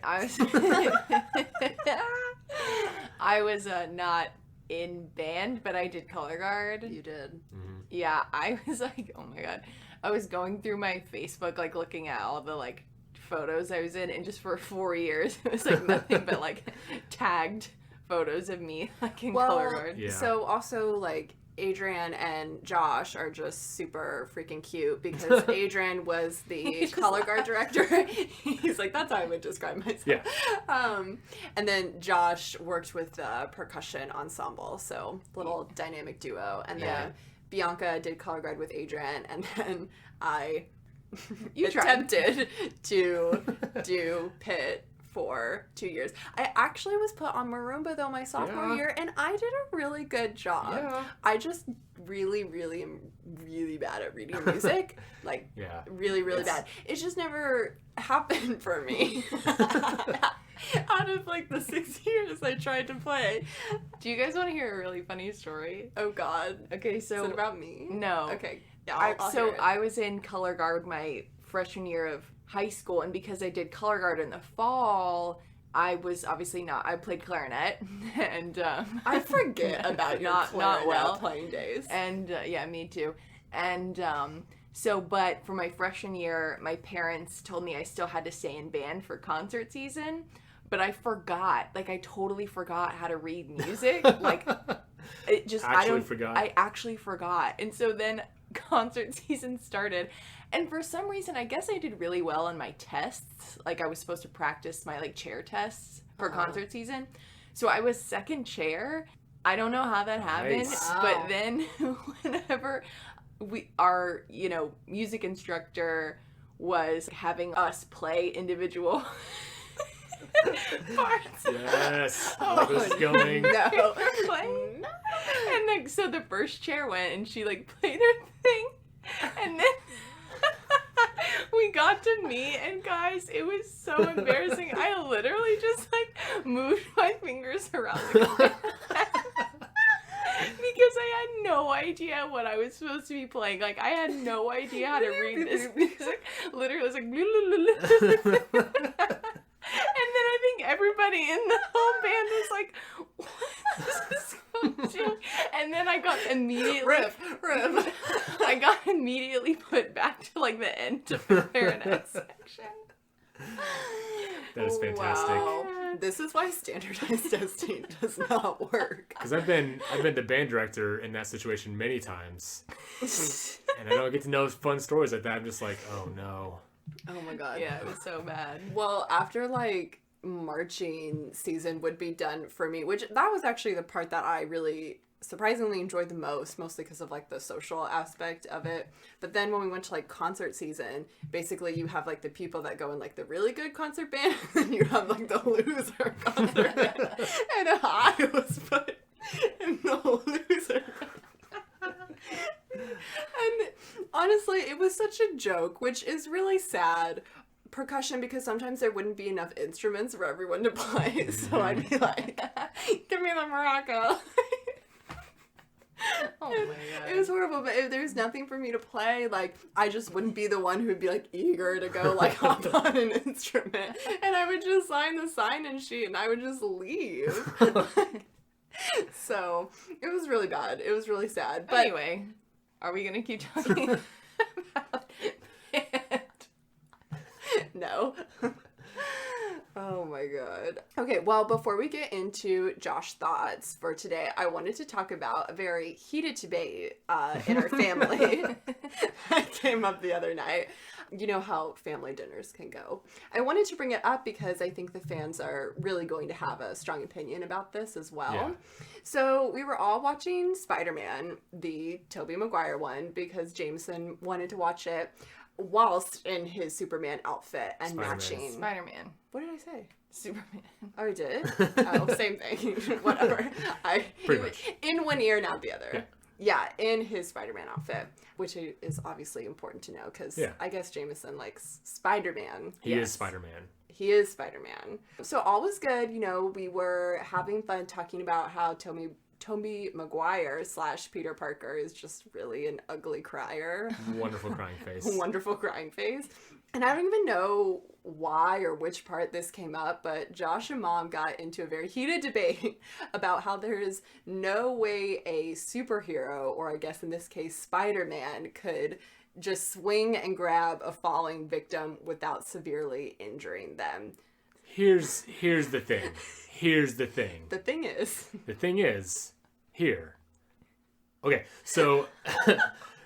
I was not in band, but I did color guard. You did. Mm-hmm. Yeah, I was like, oh my god. I was going through my Facebook, like looking at all the like photos I was in, and just for 4 years, it was like nothing but like tagged photos of me like in color guard. Yeah. So also like Adrian and Josh are just super freaking cute, because Adrian was the color guard director. He's like, that's how I would describe myself. Yeah. And then Josh worked with the percussion ensemble, so little dynamic duo. And then Bianca did color guard with Adrian, and then I attempted to do Pitt for 2 years. I actually was put on marimba though my sophomore year, and I did a really good job. Yeah. I just really, really am really bad at reading music. Like, really, really bad. It just never happened for me. Out of like the 6 years I tried to play. Do you guys want to hear a really funny story? Oh God. Okay, so is it about me? No. Okay. Yeah, I was in color guard my freshman year of high school, and because I did color guard in the fall, I was obviously I played clarinet, and I forget about your clarinet playing days. And yeah, me too. And but for my freshman year, my parents told me I still had to stay in band for concert season, but I forgot. Like, I totally forgot how to read music. Like, it just I actually forgot. And so then concert season started, and for some reason, I guess I did really well on my tests. Like, I was supposed to practice my like chair tests for concert season, so I was second chair. I don't know how that happened, but then whenever our music instructor was having us play individual parts. Yes. This is going. No. And so the first chair went, and she like played her thing, and then we got to me, and guys, it was so embarrassing. I literally just like moved my fingers around the clarinet because I had no idea what I was supposed to be playing. Like, I had no idea how to read this music. Literally, it was like and then I think everybody in the whole band was like, what is this supposed to? And then I got immediately Rip. I got immediately put back to like the end of the clarinet section. That is fantastic. Wow. This is why standardized testing does not work. Because I've been the band director in that situation many times, and I don't get to know fun stories like that. I'm just like, oh no. Oh my God. Yeah, it was so bad. Well, after like marching season would be done for me, which that was actually the part that I really surprisingly enjoyed the most, mostly because of like the social aspect of it. But then when we went to like concert season, basically you have like the people that go in like the really good concert band, and you have like the loser concert band. And I was put in the loser band. And honestly, it was such a joke, which is really sad. Percussion, because sometimes there wouldn't be enough instruments for everyone to play. So I'd be like, give me the maraca. Oh my God. It was horrible, but if there's nothing for me to play, like, I just wouldn't be the one who would be like eager to go like hop on an instrument. And I would just sign the sign-in sheet and I would just leave. So it was really bad. It was really sad. But anyway, are we gonna keep talking about it? No. Oh my God. Okay, well, before we get into Josh thoughts for today, I wanted to talk about a very heated debate in our family that came up the other night. You know how family dinners can go. I wanted to bring it up because I think the fans are really going to have a strong opinion about this as well. Yeah. So we were all watching Spider-Man, the Tobey Maguire one, because Jameson wanted to watch it whilst in his Superman outfit and matching. Spider-Man. What did I say? Superman. Oh, he did? Oh, same thing. Whatever. Pretty much. In one ear, not the other. Yeah. Yeah, in his Spider-Man outfit, which is obviously important to know because I guess Jameson likes Spider-Man. He is Spider-Man. He is Spider-Man. So all was good. You know, we were having fun talking about how Tobey Maguire / Peter Parker is just really an ugly crier. Wonderful crying face. Wonderful crying face. And I don't even know why or which part this came up, but Josh and Mom got into a very heated debate about how there is no way a superhero, or I guess in this case Spider-Man, could just swing and grab a falling victim without severely injuring them. Here's the thing. Here's the thing. The thing is, here. Okay, so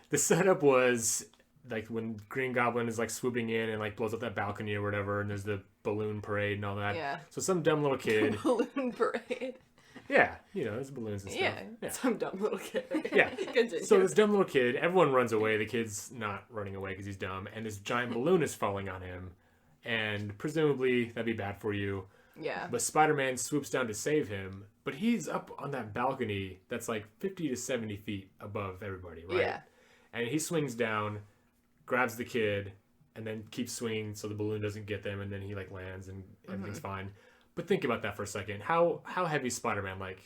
the setup was like when Green Goblin is like swooping in and like blows up that balcony or whatever, and there's the balloon parade and all that. Yeah. So some dumb little kid. Balloon parade. Yeah, there's balloons and stuff. Yeah. Some dumb little kid. Yeah. Continue. So this dumb little kid, everyone runs away. The kid's not running away because he's dumb, and this giant balloon is falling on him, and presumably that'd be bad for you. Yeah. But Spider-Man swoops down to save him, but he's up on that balcony that's like 50 to 70 feet above everybody, right? Yeah. And he swings down, grabs the kid, and then keeps swinging so the balloon doesn't get them, and then he like lands and everything's fine. But think about that for a second. How heavy is Spider-Man? Like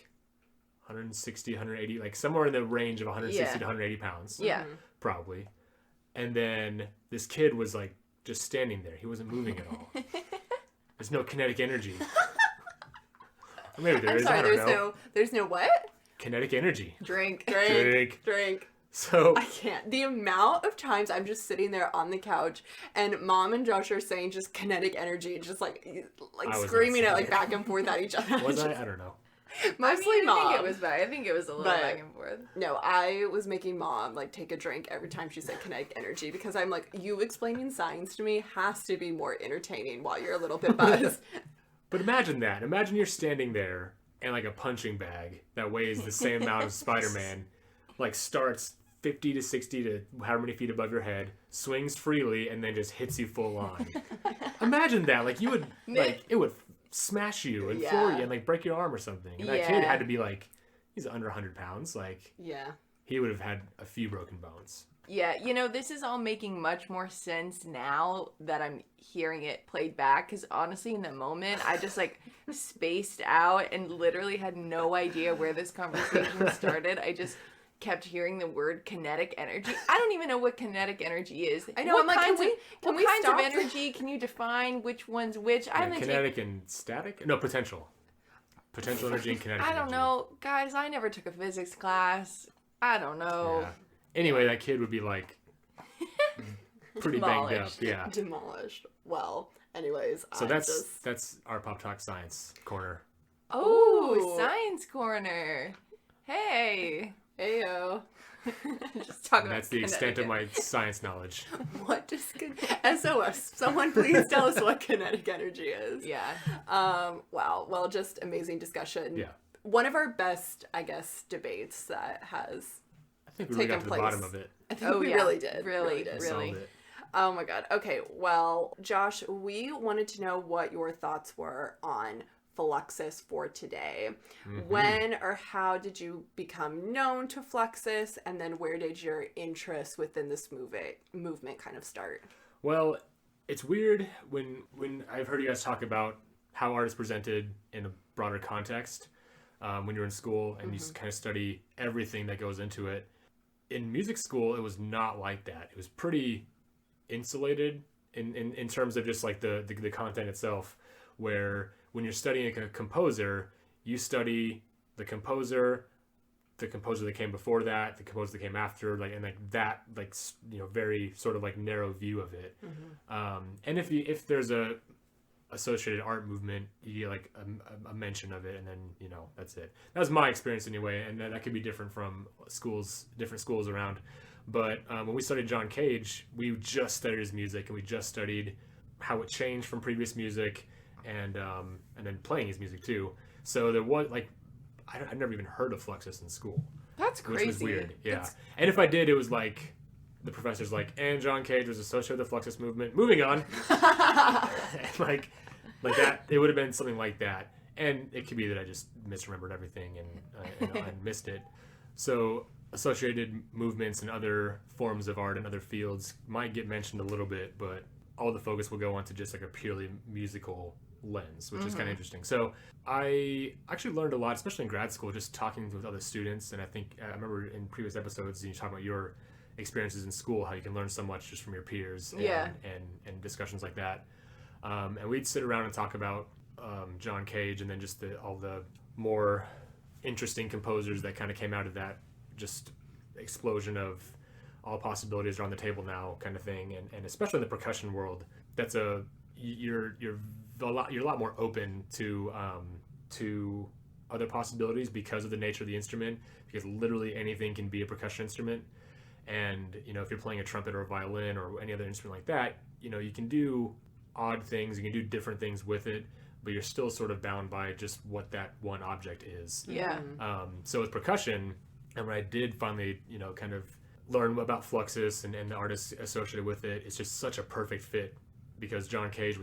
160, 180, like somewhere in the range of 160 to 180 pounds. Yeah. Probably. And then this kid was like just standing there. He wasn't moving at all. There's no kinetic energy. Or maybe there is. I don't know. There's no what? Kinetic energy. Drink. So I can't. The amount of times I'm just sitting there on the couch and Mom and Josh are saying just kinetic energy, just like screaming it like back and forth at each other. Was I? I don't know. Mostly Mom. I think it was a little back and forth. No, I was making Mom like take a drink every time she said kinetic energy because I'm like, you explaining science to me has to be more entertaining while you're a little bit buzzed. But imagine that. Imagine you're standing there and like a punching bag that weighs the same amount as Spider-Man like starts 50 to 60 to however many feet above your head, swings freely, and then just hits you full on. Imagine that. Like, you would, like, it would smash you and floor you and, like, break your arm or something. And that kid had to be, like, he's under 100 pounds. Like, he would have had a few broken bones. Yeah, this is all making much more sense now that I'm hearing it played back. Because honestly, in the moment, I just, like, spaced out and literally had no idea where this conversation started. I just kept hearing the word kinetic energy. I don't even know what kinetic energy is. I know. What I'm like, kinds of stop? energy can you define? Which one's which? Kinetic and static? No, potential. Potential energy and kinetic energy. I don't know. Guys, I never took a physics class. I don't know. Yeah. Anyway, that kid would be like pretty banged up. Yeah. Demolished. Well, anyways. So that's our Pop Talk Science Corner. Oh, Science Corner. Hey. Heyo. Just talking That's the extent of my science knowledge. What does SOS? Someone please tell us what kinetic energy is. Yeah. Wow. Well, just amazing discussion. Yeah. One of our best, I guess, debates that has I think we really got to the bottom of it. I think we really did. Really. Solved it. Oh my god. Okay. Well, Josh, we wanted to know what your thoughts were on Fluxus for today. Mm-hmm. When or how did you become known to Fluxus, and then where did your interest within this movement kind of start? Well, it's weird when I've heard you guys talk about how art is presented in a broader context when you're in school and you kind of study everything that goes into it. In music school, it was not like that. It was pretty insulated in terms of just like the content itself, where when you're studying a composer, you study the composer that came before that, the composer that came after, that very sort of like narrow view of it. And if there's a associated art movement, you get like a mention of it, and then that's it. That was my experience anyway, and that could be different from different schools around. But when we studied John Cage, we just studied his music, and we just studied how it changed from previous music. And then playing his music too. So there was like, I'd never even heard of Fluxus in school. That's crazy. Which was weird. Yeah. And if I did, it was like, the professor's like, and John Cage was associated with the Fluxus movement. Moving on. And like, Like that, it would have been something like that. And it could be that I just misremembered everything and I missed it. So associated movements and other forms of art and other fields might get mentioned a little bit, but all the focus will go onto just like a purely musical lens, which is kind of interesting. So I actually learned a lot, especially in grad school, just talking with other students. And I think I remember in previous episodes you talking about your experiences in school, how you can learn so much just from your peers and discussions like that. And we'd sit around and talk about John Cage and then just all the more interesting composers that kind of came out of that just explosion of all possibilities are on the table now kind of thing. And especially in the percussion world, that's you're a lot more open to other possibilities because of the nature of the instrument, because literally anything can be a percussion instrument. And if you're playing a trumpet or a violin or any other instrument like that, you can do odd things, you can do different things with it, but you're still sort of bound by just what that one object is. So with percussion, and when I did finally kind of learn about Fluxus and the artists associated with it, it's just such a perfect fit, because John Cage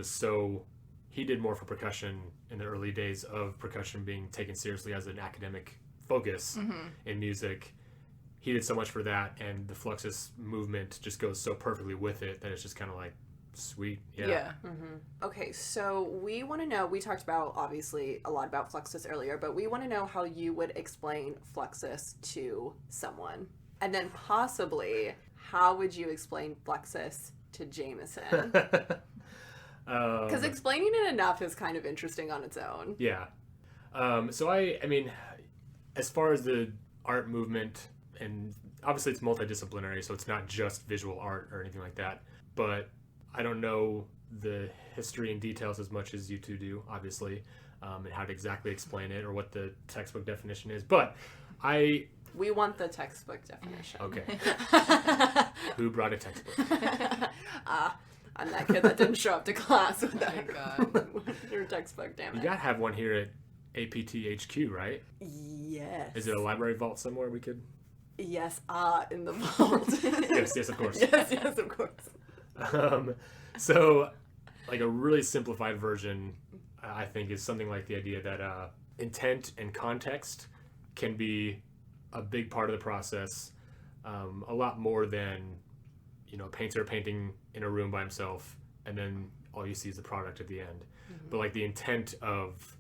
he did more for percussion in the early days of percussion being taken seriously as an academic focus in music. He did so much for that, and the Fluxus movement just goes so perfectly with it that it's just kind of like, sweet. Okay, so we want to know, we talked about obviously a lot about Fluxus earlier, but we want to know how you would explain Fluxus to someone, and then possibly how would you explain Fluxus to Jameson, because explaining it enough is kind of interesting on its own. So I mean, as far as the art movement, and obviously it's multidisciplinary, so it's not just visual art or anything like that, but I don't know the history and details as much as you two do, obviously, and how to exactly explain it or what the textbook definition is. But we want the textbook definition. Okay. Who brought a textbook? I'm that kid that didn't show up to class with your textbook, damn it. You gotta have one here at APTHQ, right? Yes. Is it a library vault somewhere we could? Yes, in the vault. Yes, of course. Yes, of course. So, like a really simplified version, I think, is something like the idea that intent and context can be a big part of the process, a lot more than, a painter painting in a room by himself, and then all you see is the product at the end. But like the intent of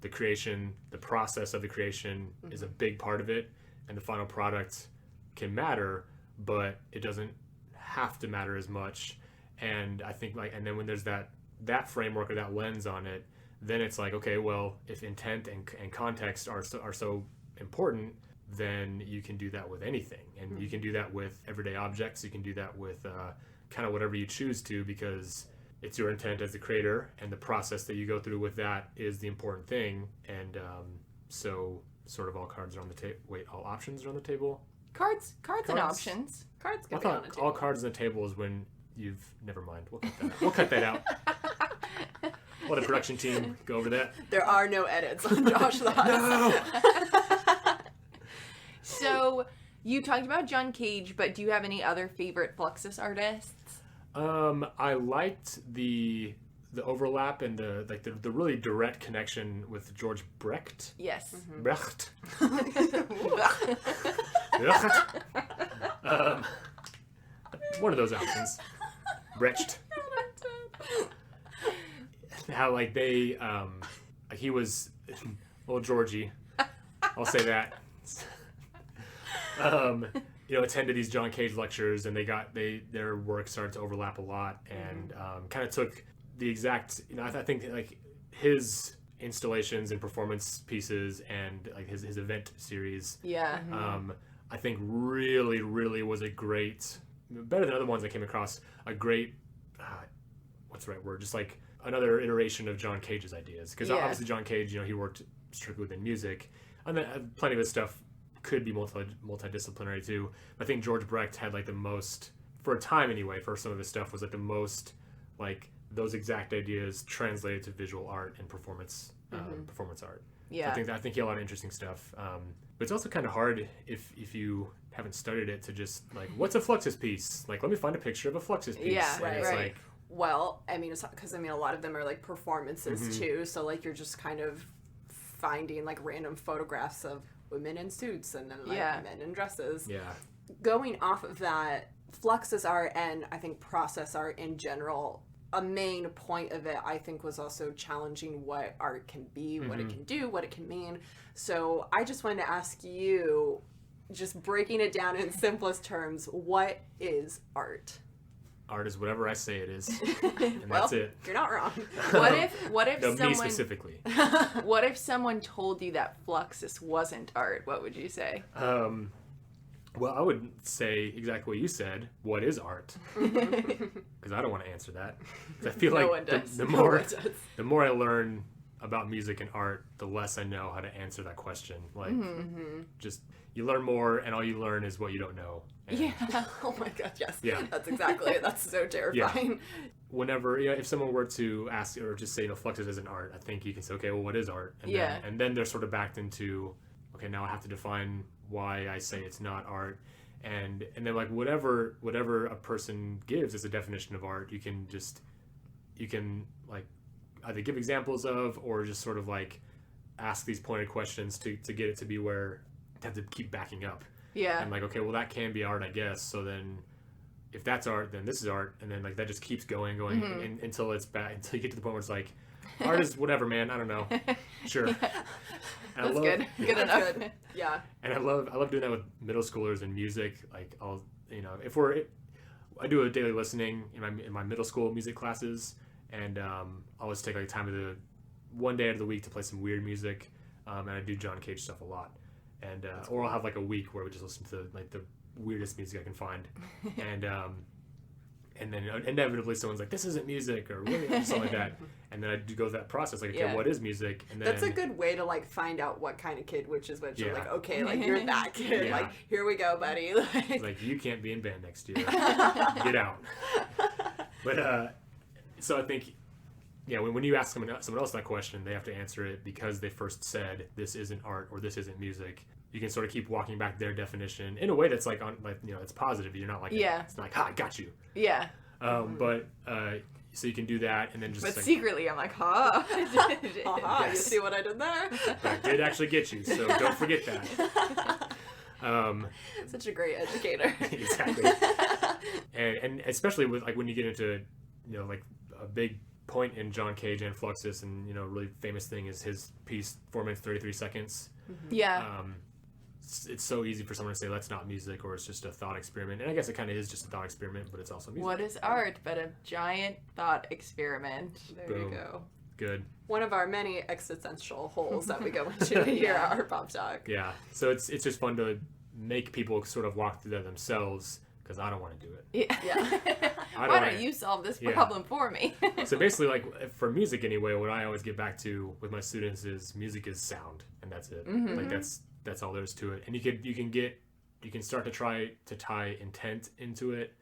the creation, the process of the creation is a big part of it, and the final product can matter, but it doesn't have to matter as much. And I think and then when there's that framework or that lens on it, then it's like, okay, well, if intent and context are so important, then you can do that with anything, and you can do that with everyday objects. You can do that with kind of whatever you choose to, because it's your intent as the creator, and the process that you go through with that is the important thing. And so sort of all cards are on the table. Wait, all options are on the table? Cards and options. Cards can I be on thought the table. all cards on the table is when you've... Never mind. We'll cut that out. Let a production team go over that. There are no edits on Josh the Hot. No! So, you talked about John Cage, but do you have any other favorite Fluxus artists? I liked the overlap and the really direct connection with George Brecht. Yes. Brecht. One of those options. Brecht. How they he was little Georgie. I'll say that. Attended these John Cage lectures, and their work started to overlap a lot, and kind of took the exact, I think like his installations and performance pieces and like his event series. Yeah. I think really, really was a great, better than other ones I came across, a great, what's the right word? Just like another iteration of John Cage's ideas. Because obviously John Cage, he worked strictly within music, and then plenty of his stuff could be multidisciplinary too. But I think George Brecht had like the most, for a time anyway, for some of his stuff, was like the most like those exact ideas translated to visual art and performance art. Yeah. So I think he had a lot of interesting stuff. But it's also kind of hard if you haven't studied it to just like, what's a Fluxus piece? Like, let me find a picture of a Fluxus piece. Yeah, and it's right. like, Well, I mean, it's because I mean, a lot of them are like performances too. So like you're just kind of finding like random photographs of women in suits and then like men in dresses. Yeah. Going off of that, Fluxus art and I think process art in general, a main point of it I think was also challenging what art can be, what it can do, what it can mean. So I just wanted to ask you, just breaking it down in simplest terms, what is art? Art is whatever I say it is, and Well, that's it. You're not wrong. What if No, me someone specifically. what if someone told you that Fluxus wasn't art? What would you say? Well, I would say exactly what you said. What is art? Because I don't want to answer that. 'Cause I feel No like one does. the No more one does. the more I learn about music and art, the less I know how to answer that question. Like, just you learn more, and all you learn is what you don't know. And Oh my god, yes. Yeah. That's exactly it. That's so terrifying. whenever, if someone were to ask or just say, Fluxus isn't art, I think you can say, okay, well, what is art? And then they're sort of backed into, okay, now I have to define why I say it's not art. And then like whatever a person gives as a definition of art, you can like either give examples of or just sort of like ask these pointed questions to get it to be where you have to keep backing up. Yeah. And like, okay, well, that can be art, I guess. So then if that's art, then this is art. And then like that just keeps going until it's back, until you get to the point where it's like, art is whatever, man. I don't know. Sure. And That's good. Good enough. Good. Yeah. And I love doing that with middle schoolers in music. Like I do a daily listening in my middle school music classes, and I always take like time of the one day out of the week to play some weird music, and I do John Cage stuff a lot, and or I'll have like a week where we just listen to like the weirdest music I can find, and then inevitably someone's like, this isn't music or something like that, and then I do go through that process like, okay, what is music? And then that's a good way to like find out what kind of kid, which is what you're like, okay, like Yeah. you're that kid, Yeah. like here we go, buddy. It's like, you can't be in band next year. Get out. But so I think, when you ask someone else that question, they have to answer it because they first said this isn't art or this isn't music. You can sort of keep walking back their definition in a way that's like it's positive. You're not like, it's not like, I got you. Yeah. But so you can do that, and then just But like, secretly, I'm like, huh? Haha, Yes. You see what I did there? I did actually get you, so don't forget that. Such a great educator. Exactly. And especially with like when you get into like a big point in John Cage and Fluxus, and a really famous thing is his piece 4 minutes 33 seconds. Yeah. It's so easy for someone to say that's not music or it's just a thought experiment, and I guess it kind of is just a thought experiment, but it's also music. What is art but a giant thought experiment? There you Boom. go. Good. One of our many existential holes that we go into here at our Pop Talk. Yeah. So it's just fun to make people sort of walk through that themselves, because I don't want to do it. Yeah. I Why don't- don't you solve this Yeah. problem for me? So basically, like for music anyway, what I always get back to with my students is music is sound, and that's it. Like that's all there is to it. And you can start to try to tie intent into it,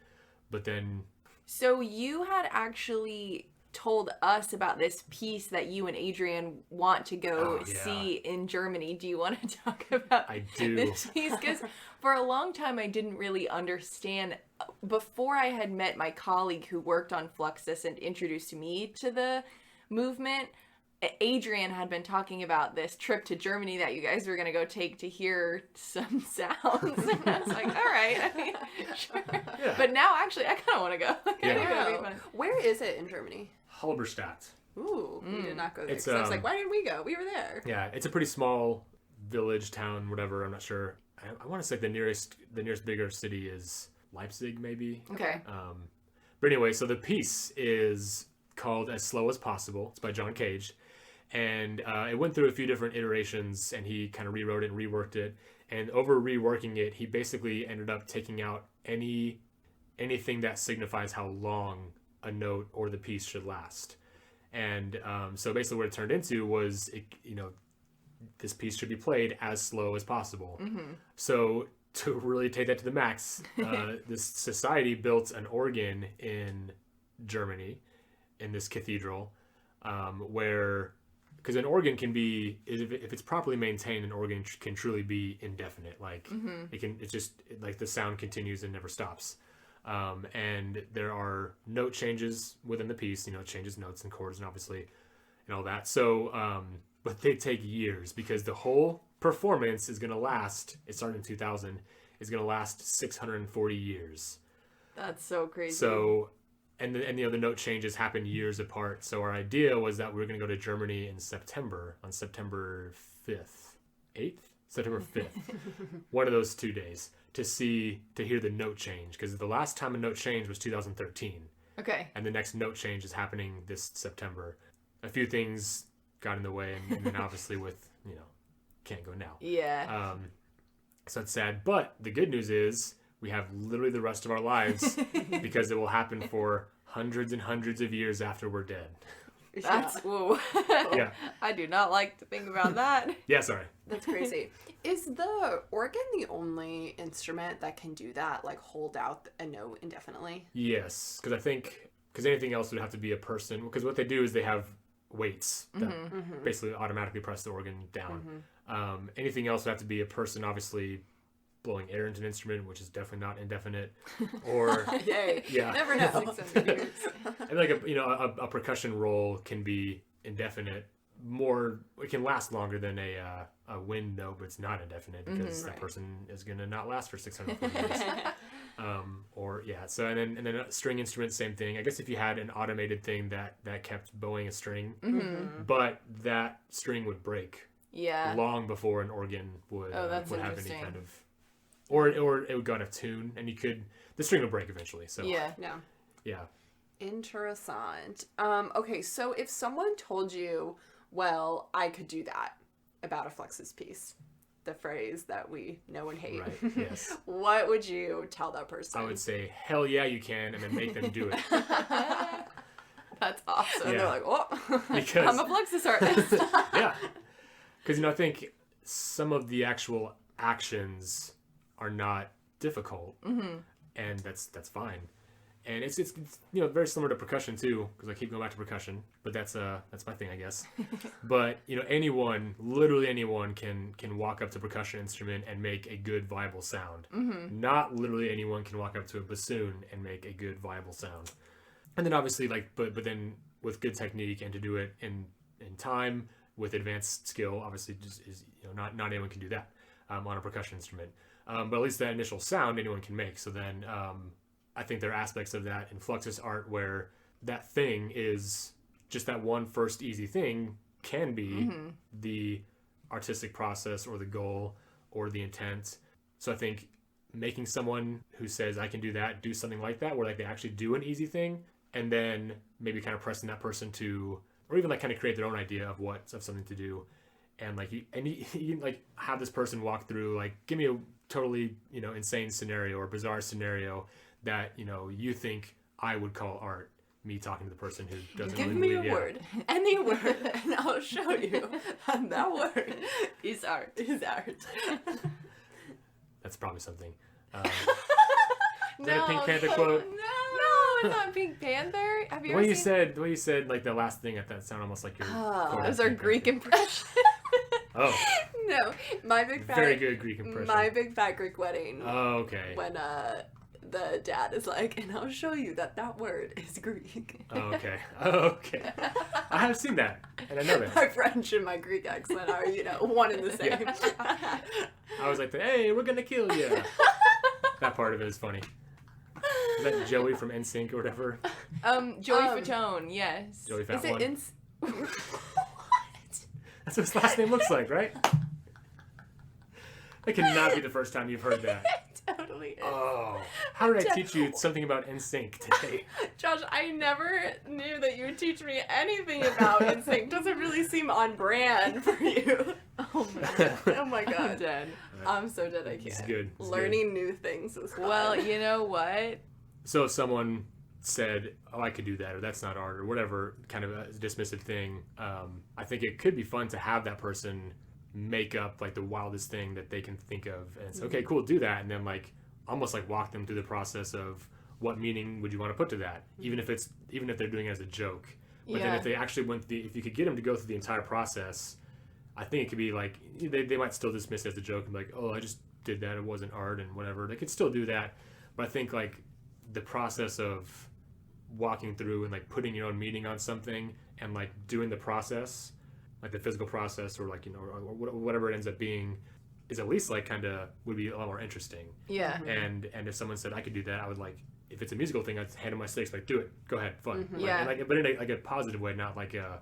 but then So you had actually told us about this piece that you and Adrian want to go Oh, yeah. see in Germany. Do you want to talk about I do. this piece? Because for a long time I didn't really understand. Before I had met my colleague who worked on Fluxus and introduced me to the movement, Adrian had been talking about this trip to Germany that you guys were going to go take to hear some sounds. And I was like, all right, I mean, sure. Yeah. But now, actually, I kind of want to go. I think it'll be fun. Where is it in Germany? Halberstadt. Ooh, we did not go there. It's, 'Cause I was like, why didn't we go? We were there. Yeah, it's a pretty small village, town, whatever. I'm not sure. I want to say the nearest bigger city is Leipzig, maybe. Okay. But anyway, so the piece is called As Slow as Possible. It's by John Cage. And it went through a few different iterations, and he kind of rewrote it and reworked it. And over reworking it, he basically ended up taking out anything that signifies how long a note or the piece should last. And so basically what it turned into was, this piece should be played as slow as possible. So to really take that to the max, this society built an organ in Germany, in this cathedral, where... Because an organ can be, if it's properly maintained, an organ can truly be indefinite. Like it's just like the sound continues and never stops. And there are note changes within the piece, you know, it changes notes and chords and obviously and all that. So, but they take years because the whole performance is going to last, it started in 2000, is going to last 640 years. That's so crazy. So, and the other note changes happen years apart. So our idea was that we were going to go to Germany in September, on September 8th? September 5th. One of those 2 days to hear the note change. Because the last time a note change was 2013. Okay. And the next note change is happening this September. A few things got in the way. And then obviously with, you know, can't go now. Yeah. So it's sad. But the good news is we have literally the rest of our lives because it will happen for hundreds and hundreds of years after we're dead. That's, whoa. Yeah. I do not like to think about that. Yeah, sorry. That's crazy. Is the organ the only instrument that can do that, like hold out a note indefinitely? Yes, because anything else would have to be a person. Because what they do is they have weights that basically automatically press the organ down. Anything else would have to be a person, obviously blowing air into an instrument, which is definitely not indefinite. Or Yay. Yeah. Never know. 600 years. And like a percussion roll can be indefinite. It can last longer than a wind note, but it's not indefinite because that person is going to not last for 640 years. So and then a string instrument, same thing. I guess if you had an automated thing that kept bowing a string, but that string would break long before an organ would have any kind of, or it would go out of tune, and the string would break eventually. So Yeah. Interessant. Okay, so if someone told you, well, I could do that about a Fluxus piece, the phrase that we know and hate, right, yes. What would you tell that person? I would say, hell yeah, you can, and then make them do it. That's awesome. And they're like, oh, Because, I'm a Fluxus artist. yeah. Because, I think some of the actual actions are not difficult, and that's fine. And it's very similar to percussion too, because I keep going back to percussion, but that's my thing, I guess. But literally anyone can walk up to a percussion instrument and make a good viable sound. Not literally anyone can walk up to a bassoon and make a good viable sound. And then obviously but then with good technique and to do it in time with advanced skill, obviously just is not anyone can do that on a percussion instrument. But at least that initial sound anyone can make. So then I think there are aspects of that in Fluxus art where that thing is just that one first easy thing can be the artistic process or the goal or the intent. So I think making someone who says I can do that, do something like that, where they actually do an easy thing, and then maybe kind of pressing that person to, or even kind of create their own idea of something to do, and you have this person walk through, give me a totally insane scenario or bizarre scenario that you think I would call art. Me talking to the person who doesn't give really me believe, a word, any word, and I'll show you. And that word is art. Is art. That's probably something. Is No, that a Pink Panther quote? No, it's not Pink Panther. Have you The ever way seen? you said the last thing at that sound almost like your quote Those of are Pink Greek Panther. impressions. Oh, No, my big fat. very good Greek impression. My big fat Greek wedding. Oh, okay. When the dad is like, and I'll show you that word is Greek. Oh, okay. I have seen that, and I know that. My French and my Greek accent are, one and the same. I was like, hey, we're gonna kill you. That part of it is funny. Is that Joey from NSYNC or whatever? Joey Fatone, yes. Joey Fat Is it One. What? That's what his last name looks like, right? That cannot be the first time you've heard that. Totally is. Oh, how did I teach you something about NSYNC today? Josh, I never knew that you would teach me anything about NSYNC. Doesn't really seem on brand for you. Oh my god. I'm dead. I'm so dead I can't. It's good. It's Learning new things is fun. Well, you know what? So if someone said, oh, I could do that, or that's not art, or whatever kind of a dismissive thing, I think it could be fun to have that person make up the wildest thing that they can think of, and it's okay, cool, do that, and then almost walk them through the process of what meaning would you want to put to that, even if they're doing it as a joke. But then if they actually if you could get them to go through the entire process, I think it could be they might still dismiss it as a joke and be like, oh, I just did that, it wasn't art and whatever. They could still do that, but I think the process of walking through and like putting your own meaning on something and like doing the process, like the physical process, or like, you know, or whatever it ends up being, is at least like kind of would be a lot more interesting. Yeah. And if someone said I could do that, I would like, if it's a musical thing, I'd hand them my sticks, like, do it, go ahead, fun. Like, Yeah. and like, but in a, like a positive way, not like a,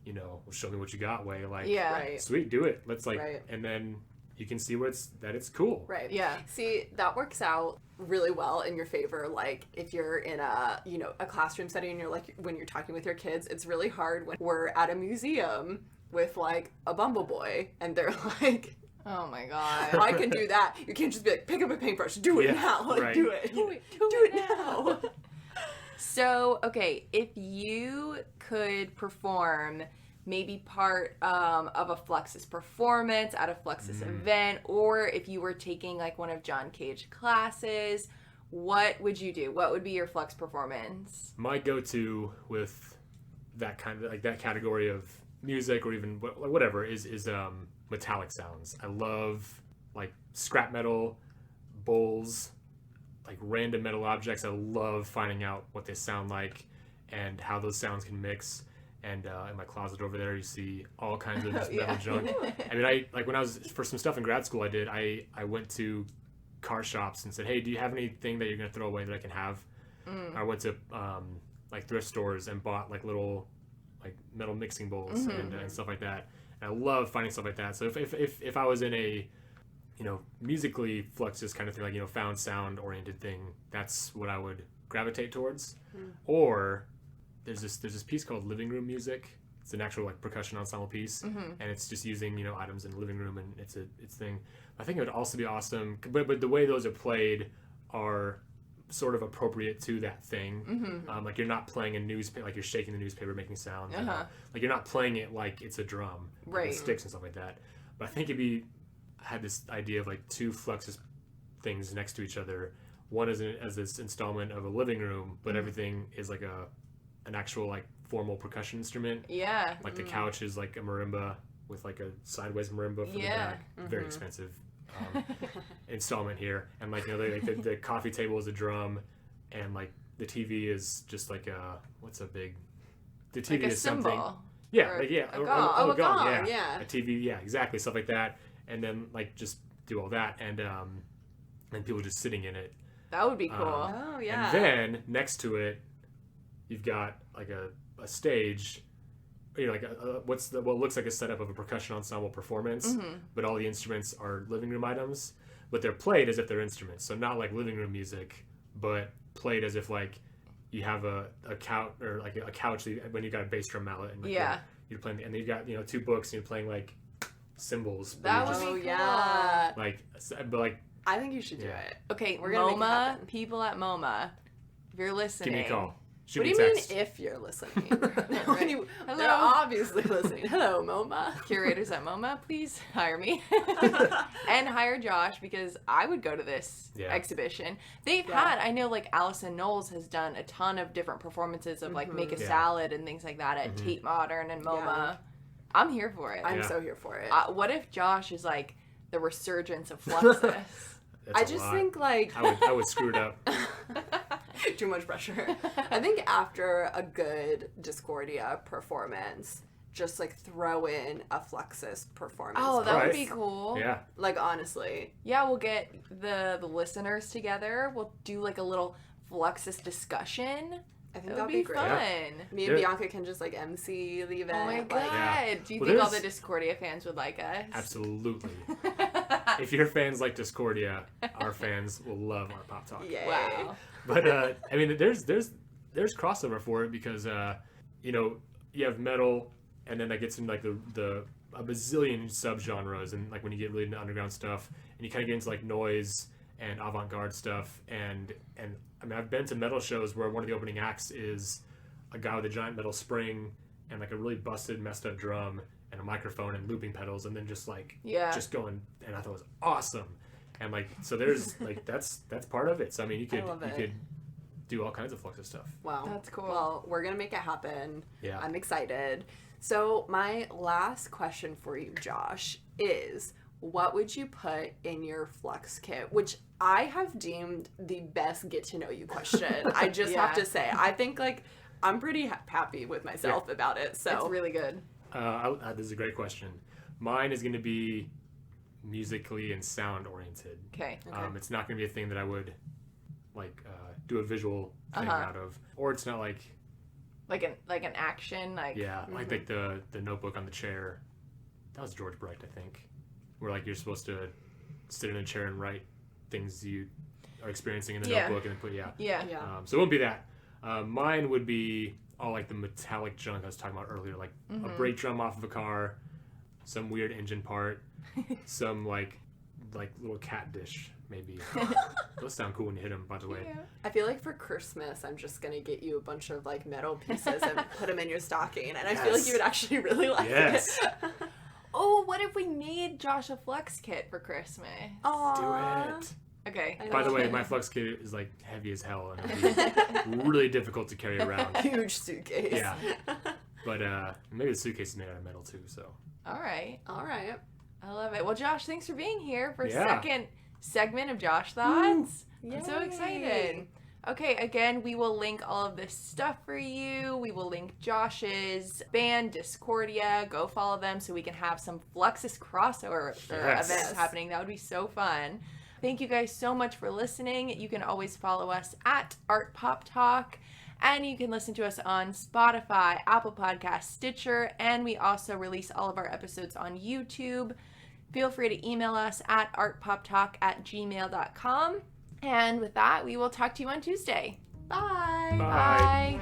you know, show me what you got way. Like, Yeah. Right. sweet, do it. Let's like, Right. and then you can see where it's cool. Right. Yeah. See, that works out really well in your favor. Like if you're in a, you know, a classroom setting and you're like, when you're talking with your kids, it's really hard when we're at a museum with like a Bumbleboy and they're like, Oh my god. I can do that. You can't just be like, pick up a paintbrush, do it Yeah, now. Like, right. do it. Do it now. So, okay, if you could perform maybe part of a Fluxus performance at a Fluxus event, or if you were taking like one of John Cage classes, what would you do? What would be your Flux performance? My go-to with that kind of like that category of music, or even whatever, is metallic sounds. I love like scrap metal, bowls, like random metal objects. I love finding out what they sound like and how those sounds can mix. And in my closet over there, you see all kinds of just metal junk. I mean, I like when I was for some stuff in grad school, I went to car shops and said, hey, do you have anything that you're gonna throw away that I can have? I went to like thrift stores and bought like little like metal mixing bowls and stuff like that. And I love finding stuff like that. So if I was in a, you know, musically Fluxus kind of thing, like, you know, found sound oriented thing, that's what I would gravitate towards. Or there's this piece called Living Room Music. It's an actual like percussion ensemble piece, and it's just using, you know, items in the living room, and it's thing. I think it would also be awesome, but the way those are played are sort of appropriate to that thing. Like you're not playing a newspaper, like you're shaking the newspaper, making sounds. Like you're not playing it like it's a drum, like with sticks and stuff like that. But I think I had this idea of like two Fluxus things next to each other. One is as this installment of a living room, but everything is like an actual like formal percussion instrument. Yeah. Like the couch is like a marimba with like a sideways marimba for the back. Very expensive installment here. And like, you know, like the coffee table is a drum, and like the TV is just like the TV Like a is cymbal. something. Yeah, Or like yeah, a or gong. a gong, yeah. yeah. A TV, yeah, exactly, stuff like that. And then like just do all that, and people just sitting in it. That would be cool. Oh, yeah. And then next to it, you've got like a stage, you know, like what looks like a setup of a percussion ensemble performance, but all the instruments are living room items, but they're played as if they're instruments. So not like living room music, but played as if like you have a couch, or like a couch when you got a bass drum mallet, and like you're playing, and you've got, you know, two books, and you're playing like cymbals. That would be cool. Like, but like, I think you should do it. Okay, We're gonna make it MoMA, happen. people at MoMA, if you're listening. give me a call. Shoot What do me you a mean text. if you're listening? Hello. Hello. They're obviously listening. Hello, MoMA. Curators at MoMA, please hire me. And hire Josh, because I would go to this exhibition. They've had, I know like Allison Knowles has done a ton of different performances of like Make a Salad and things like that at Tate Modern and MoMA. Yeah. I'm here for it. I'm so here for it. What if Josh is like the resurgence of Fluxus? That's I a just lot. think like I would screw it up. too much pressure. I think after a good Discordia performance, just like throw in a Fluxus performance. Oh, that would Right. be cool. Yeah. Like honestly. Yeah, we'll get the listeners together. We'll do like a little Fluxus discussion. I think That would that'd be great. fun. Me and There- Bianca can just like MC the event. Oh my like- god. Yeah. Do you Well, think all the there's- Discordia fans would like us? Absolutely. If your fans like Discordia, our fans will love our pop talk. Yay. Wow. But I mean, there's crossover for it, because you know, you have metal, and then that gets into like a bazillion subgenres, and like when you get really into underground stuff, and you kind of get into like noise and avant-garde stuff, and I mean, I've been to metal shows where one of the opening acts is a guy with a giant metal spring and like a really busted, messed up drum and a microphone and looping pedals, and then just like just going, and I thought it was awesome. And like, so there's like that's part of it. So I mean, you could do all kinds of Fluxus stuff. Wow. That's cool. Well, we're going to make it happen. Yeah. I'm excited. So, my last question for you, Josh, is what would you put in your FluxKit? Which I have deemed the best get to know you question. I just have to say, I think like I'm pretty happy with myself about it. So It's really good. This is a great question. Mine is going to be musically and sound oriented. Okay. It's not going to be a thing that I would like do a visual thing out of, or it's not like an action, like like the notebook on the chair. That was George Brecht, I think, where like you're supposed to sit in a chair and write things you are experiencing in the notebook, and then put so it won't be that. Mine would be all like the metallic junk I was talking about earlier, like a brake drum off of a car, some weird engine part, some like little cat dish maybe. Those sound cool when you hit them, by the way. Yeah. I feel like for Christmas, I'm just going to get you a bunch of like metal pieces and put them in your stocking. And I feel like you would actually really like it. Oh, what if we made Josh a FluxKit for Christmas? Aww. Do it. Okay. By the way, my FluxKit is like heavy as hell, and it'll be really difficult to carry around. Huge suitcase. Yeah. But maybe the suitcase is made out of metal too, so. All right. I love it. Well, Josh, thanks for being here for a second segment of Josh Thoughts. I'm so excited. Okay, again, we will link all of this stuff for you. We will link Josh's band, Discordia. Go follow them so we can have some Fluxus crossover events happening. That would be so fun. Thank you guys so much for listening. You can always follow us at Art Pop Talk. And you can listen to us on Spotify, Apple Podcasts, Stitcher, and we also release all of our episodes on YouTube. Feel free to email us at artpoptalk@gmail.com. And with that, we will talk to you on Tuesday. Bye. Bye. Bye.